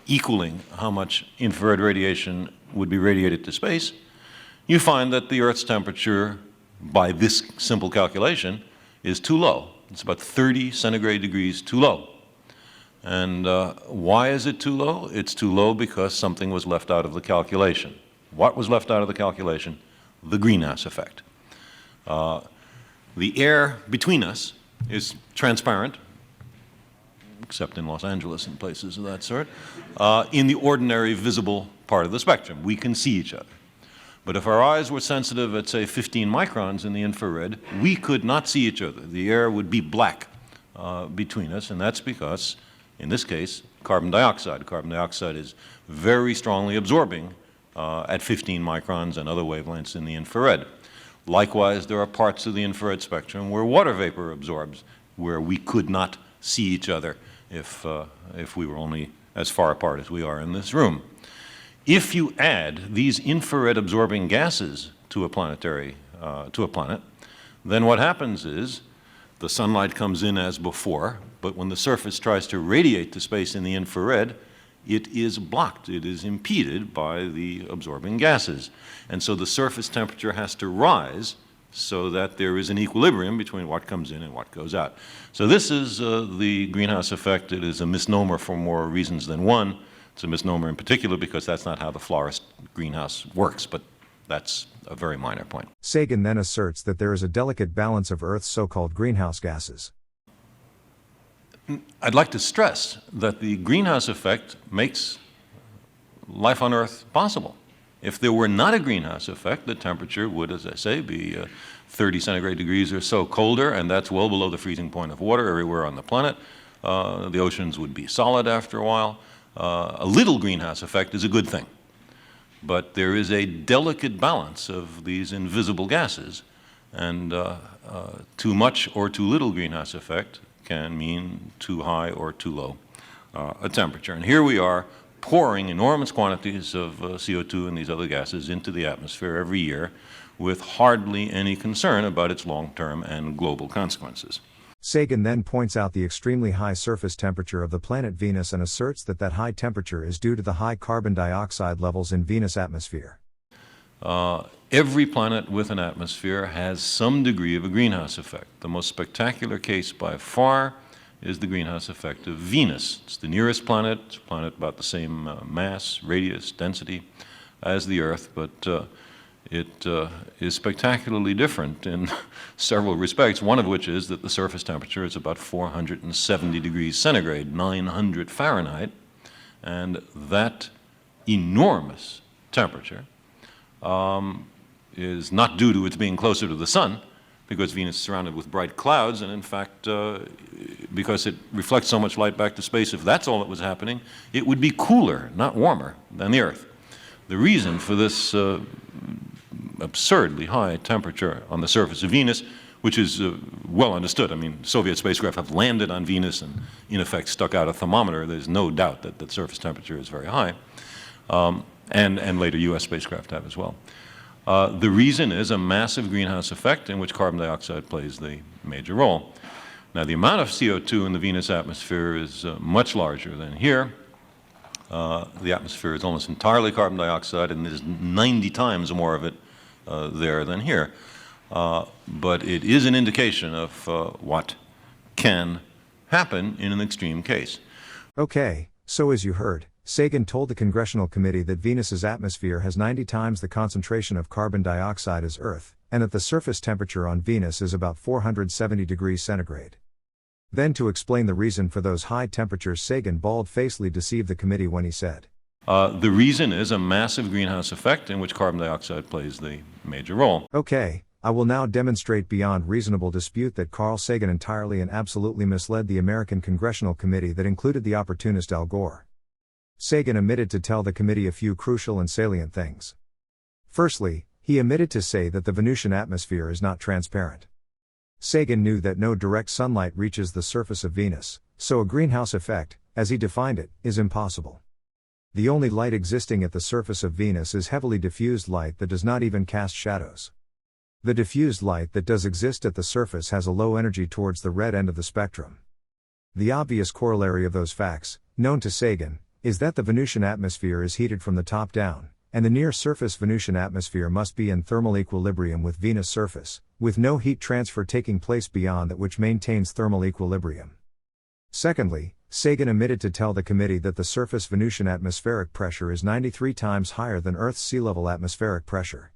equaling how much infrared radiation would be radiated to space, you find that the Earth's temperature, by this simple calculation, is too low. It's about 30 centigrade degrees too low. And why is it too low? It's too low because something was left out of the calculation. What was left out of the calculation? The greenhouse effect. The air between us is transparent, except in Los Angeles and places of that sort, in the ordinary visible part of the spectrum. We can see each other. But if our eyes were sensitive at, say, 15 microns in the infrared, we could not see each other. The air would be black between us, and that's because, in this case, carbon dioxide. Carbon dioxide is very strongly absorbing at 15 microns and other wavelengths in the infrared. Likewise, there are parts of the infrared spectrum where water vapor absorbs, where we could not see each other if we were only as far apart as we are in this room. If you add these infrared absorbing gases to a planet, then what happens is the sunlight comes in as before, but when the surface tries to radiate to space in the infrared, it is blocked, it is impeded by the absorbing gases. And so the surface temperature has to rise so that there is an equilibrium between what comes in and what goes out. So this is the greenhouse effect. It is a misnomer for more reasons than one. It's a misnomer in particular because that's not how the florist greenhouse works, but that's a very minor point. Sagan then asserts that there is a delicate balance of Earth's so-called greenhouse gases. I'd like to stress that the greenhouse effect makes life on Earth possible. If there were not a greenhouse effect, the temperature would, as I say, be 30 centigrade degrees or so colder, and that's well below the freezing point of water everywhere on the planet. The oceans would be solid after a while. A little greenhouse effect is a good thing. But there is a delicate balance of these invisible gases, and too much or too little greenhouse effect can mean too high or too low a temperature. And here we are pouring enormous quantities of CO2 and these other gases into the atmosphere every year with hardly any concern about its long-term and global consequences. Sagan then points out the extremely high surface temperature of the planet Venus and asserts that that high temperature is due to the high carbon dioxide levels in Venus' atmosphere. Every planet with an atmosphere has some degree of a greenhouse effect. The most spectacular case by far is the greenhouse effect of Venus. It's the nearest planet. It's a planet about the same mass, radius, density as the Earth, but it is spectacularly different in several respects, one of which is that the surface temperature is about 470 degrees centigrade, 900 Fahrenheit, and that enormous temperature is not due to its being closer to the sun, because Venus is surrounded with bright clouds, and in fact, because it reflects so much light back to space, if that's all that was happening, it would be cooler, not warmer, than the Earth. The reason for this absurdly high temperature on the surface of Venus, which is well understood. I mean, Soviet spacecraft have landed on Venus and, in effect, stuck out a thermometer. There's no doubt that the surface temperature is very high, and later U.S. spacecraft have as well. The reason is a massive greenhouse effect in which carbon dioxide plays the major role. Now, the amount of CO2 in the Venus atmosphere is much larger than here. The atmosphere is almost entirely carbon dioxide, and there's 90 times more of it there than here. But it is an indication of what can happen in an extreme case. Okay, so as you heard, Sagan told the Congressional Committee that Venus's atmosphere has 90 times the concentration of carbon dioxide as Earth, and that the surface temperature on Venus is about 470 degrees centigrade. Then, to explain the reason for those high temperatures, Sagan bald-facedly deceived the committee when he said, The reason is a massive greenhouse effect in which carbon dioxide plays the major role. "Okay, I will now demonstrate beyond reasonable dispute that Carl Sagan entirely and absolutely misled the American Congressional Committee that included the opportunist Al Gore." Sagan omitted to tell the committee a few crucial and salient things. Firstly, he omitted to say that the Venusian atmosphere is not transparent. Sagan knew that no direct sunlight reaches the surface of Venus, so a greenhouse effect, as he defined it, is impossible. The only light existing at the surface of Venus is heavily diffused light that does not even cast shadows. The diffused light that does exist at the surface has a low energy towards the red end of the spectrum. The obvious corollary of those facts, known to Sagan, is that the Venusian atmosphere is heated from the top down, and the near-surface Venusian atmosphere must be in thermal equilibrium with Venus' surface, with no heat transfer taking place beyond that which maintains thermal equilibrium. Secondly, Sagan omitted to tell the committee that the surface Venusian atmospheric pressure is 93 times higher than Earth's sea-level atmospheric pressure.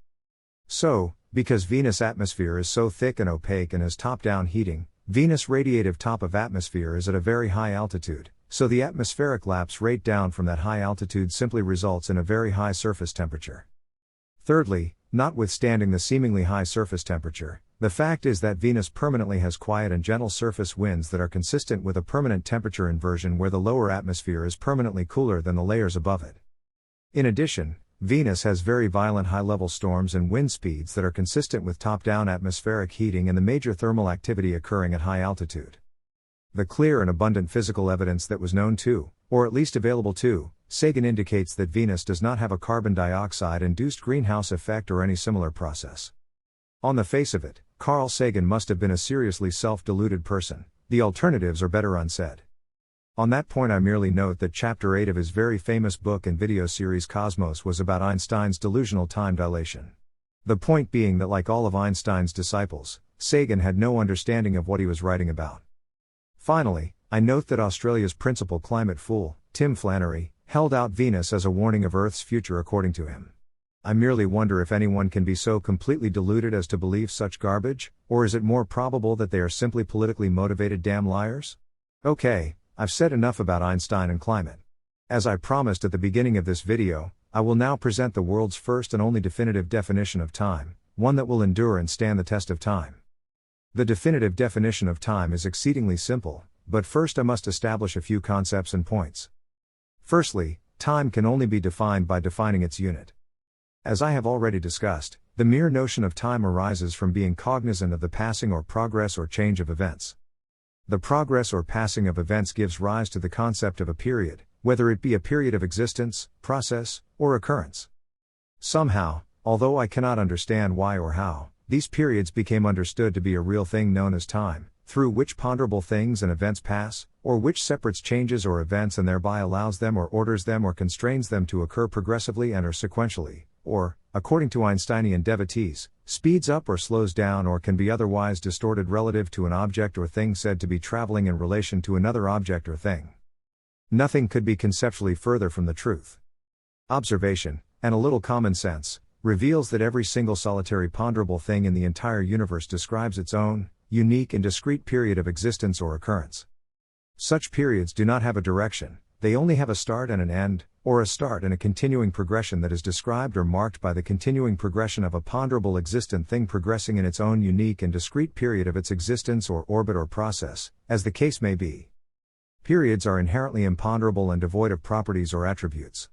So, because Venus' atmosphere is so thick and opaque and has top-down heating, Venus' radiative top of atmosphere is at a very high altitude, so the atmospheric lapse rate down from that high altitude simply results in a very high surface temperature. Thirdly, notwithstanding the seemingly high surface temperature, the fact is that Venus permanently has quiet and gentle surface winds that are consistent with a permanent temperature inversion where the lower atmosphere is permanently cooler than the layers above it. In addition, Venus has very violent high-level storms and wind speeds that are consistent with top-down atmospheric heating and the major thermal activity occurring at high altitude. The clear and abundant physical evidence that was known to, or at least available to, Sagan indicates that Venus does not have a carbon dioxide-induced greenhouse effect or any similar process. On the face of it, Carl Sagan must have been a seriously self-deluded person. The alternatives are better unsaid. On that point, I merely note that Chapter 8 of his very famous book and video series Cosmos was about Einstein's delusional time dilation. The point being that, like all of Einstein's disciples, Sagan had no understanding of what he was writing about. Finally, I note that Australia's principal climate fool, Tim Flannery, held out Venus as a warning of Earth's future according to him. I merely wonder if anyone can be so completely deluded as to believe such garbage, or is it more probable that they are simply politically motivated damn liars? Okay, I've said enough about Einstein and climate. As I promised at the beginning of this video, I will now present the world's first and only definitive definition of time, one that will endure and stand the test of time. The definitive definition of time is exceedingly simple, but first I must establish a few concepts and points. Firstly, time can only be defined by defining its unit. As I have already discussed, the mere notion of time arises from being cognizant of the passing or progress or change of events. The progress or passing of events gives rise to the concept of a period, whether it be a period of existence, process, or occurrence. Somehow, although I cannot understand why or how, these periods became understood to be a real thing known as time, through which ponderable things and events pass, or which separates changes or events and thereby allows them or orders them or constrains them to occur progressively and or sequentially, or, according to Einsteinian devotees, speeds up or slows down or can be otherwise distorted relative to an object or thing said to be traveling in relation to another object or thing. Nothing could be conceptually further from the truth. Observation, and a little common sense, reveals that every single solitary ponderable thing in the entire universe describes its own, unique and discrete period of existence or occurrence. Such periods do not have a direction, they only have a start and an end, or a start and a continuing progression that is described or marked by the continuing progression of a ponderable existent thing progressing in its own unique and discrete period of its existence or orbit or process, as the case may be. Periods are inherently imponderable and devoid of properties or attributes.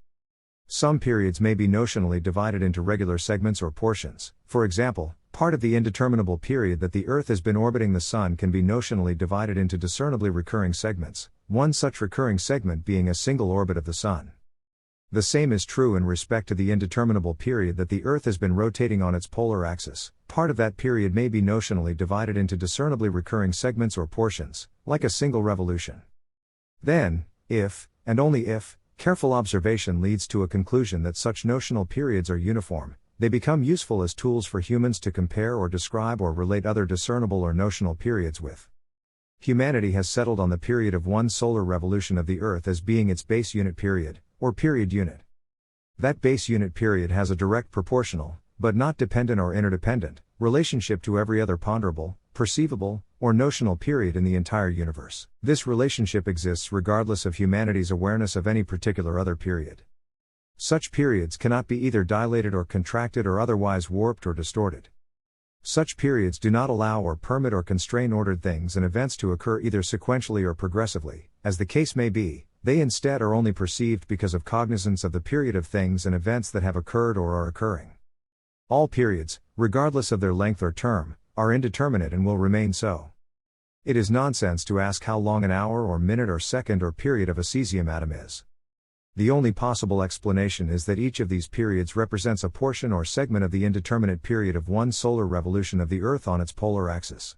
Some periods may be notionally divided into regular segments or portions. For example, part of the indeterminable period that the Earth has been orbiting the Sun can be notionally divided into discernibly recurring segments, one such recurring segment being a single orbit of the Sun. The same is true in respect to the indeterminable period that the Earth has been rotating on its polar axis. Part of that period may be notionally divided into discernibly recurring segments or portions, like a single revolution. Then, if, and only if, careful observation leads to a conclusion that such notional periods are uniform, they become useful as tools for humans to compare or describe or relate other discernible or notional periods with. Humanity has settled on the period of one solar revolution of the Earth as being its base unit period, or period unit. That base unit period has a direct proportional, but not dependent or interdependent, relationship to every other ponderable, perceivable, or notional period in the entire universe. This relationship exists regardless of humanity's awareness of any particular other period. Such periods cannot be either dilated or contracted or otherwise warped or distorted. Such periods do not allow or permit or constrain ordered things and events to occur either sequentially or progressively, as the case may be. They instead are only perceived because of cognizance of the period of things and events that have occurred or are occurring. All periods, regardless of their length or term, are indeterminate and will remain so. It is nonsense to ask how long an hour or minute or second or period of a cesium atom is. The only possible explanation is that each of these periods represents a portion or segment of the indeterminate period of one solar revolution of the Earth on its polar axis.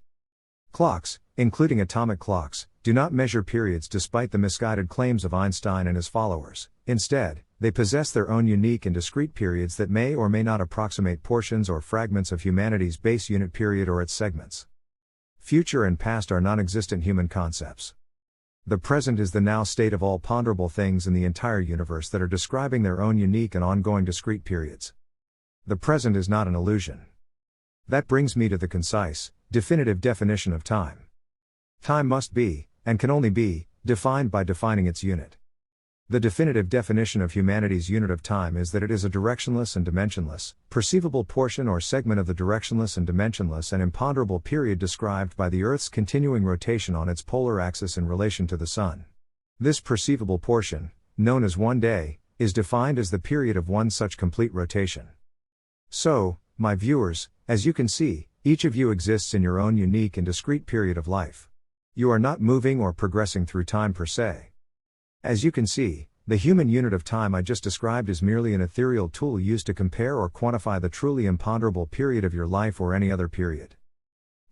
Clocks, including atomic clocks, do not measure periods despite the misguided claims of Einstein and his followers. Instead, they possess their own unique and discrete periods that may or may not approximate portions or fragments of humanity's base unit period or its segments. Future and past are non-existent human concepts. The present is the now state of all ponderable things in the entire universe that are describing their own unique and ongoing discrete periods. The present is not an illusion. That brings me to the concise, definitive definition of time. Time must be, and can only be, defined by defining its unit. The definitive definition of humanity's unit of time is that it is a directionless and dimensionless, perceivable portion or segment of the directionless and dimensionless and imponderable period described by the Earth's continuing rotation on its polar axis in relation to the Sun. This perceivable portion, known as one day, is defined as the period of one such complete rotation. So, my viewers, as you can see, each of you exists in your own unique and discrete period of life. You are not moving or progressing through time per se. As you can see, the human unit of time I just described is merely an ethereal tool used to compare or quantify the truly imponderable period of your life or any other period.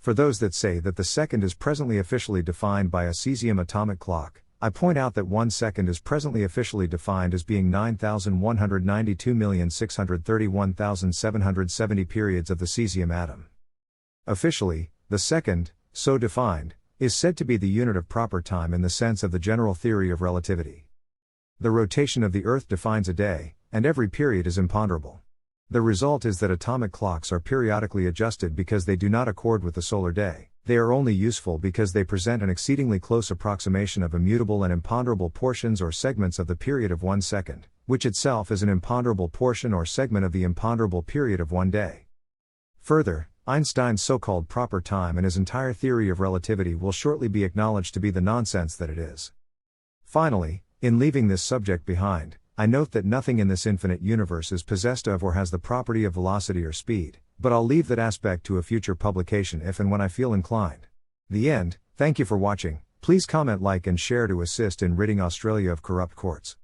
For those that say that the second is presently officially defined by a cesium atomic clock, I point out that 1 second is presently officially defined as being 9,192,631,770 periods of the cesium atom. Officially, the second, so defined, is said to be the unit of proper time in the sense of the general theory of relativity. The rotation of the Earth defines a day, and every period is imponderable. The result is that atomic clocks are periodically adjusted because they do not accord with the solar day. They are only useful because they present an exceedingly close approximation of immutable and imponderable portions or segments of the period of 1 second, which itself is an imponderable portion or segment of the imponderable period of 1 day. Further, Einstein's so-called proper time and his entire theory of relativity will shortly be acknowledged to be the nonsense that it is. Finally, in leaving this subject behind, I note that nothing in this infinite universe is possessed of or has the property of velocity or speed, but I'll leave that aspect to a future publication if and when I feel inclined. The end. Thank you for watching. Please comment, like and share to assist in ridding Australia of corrupt courts.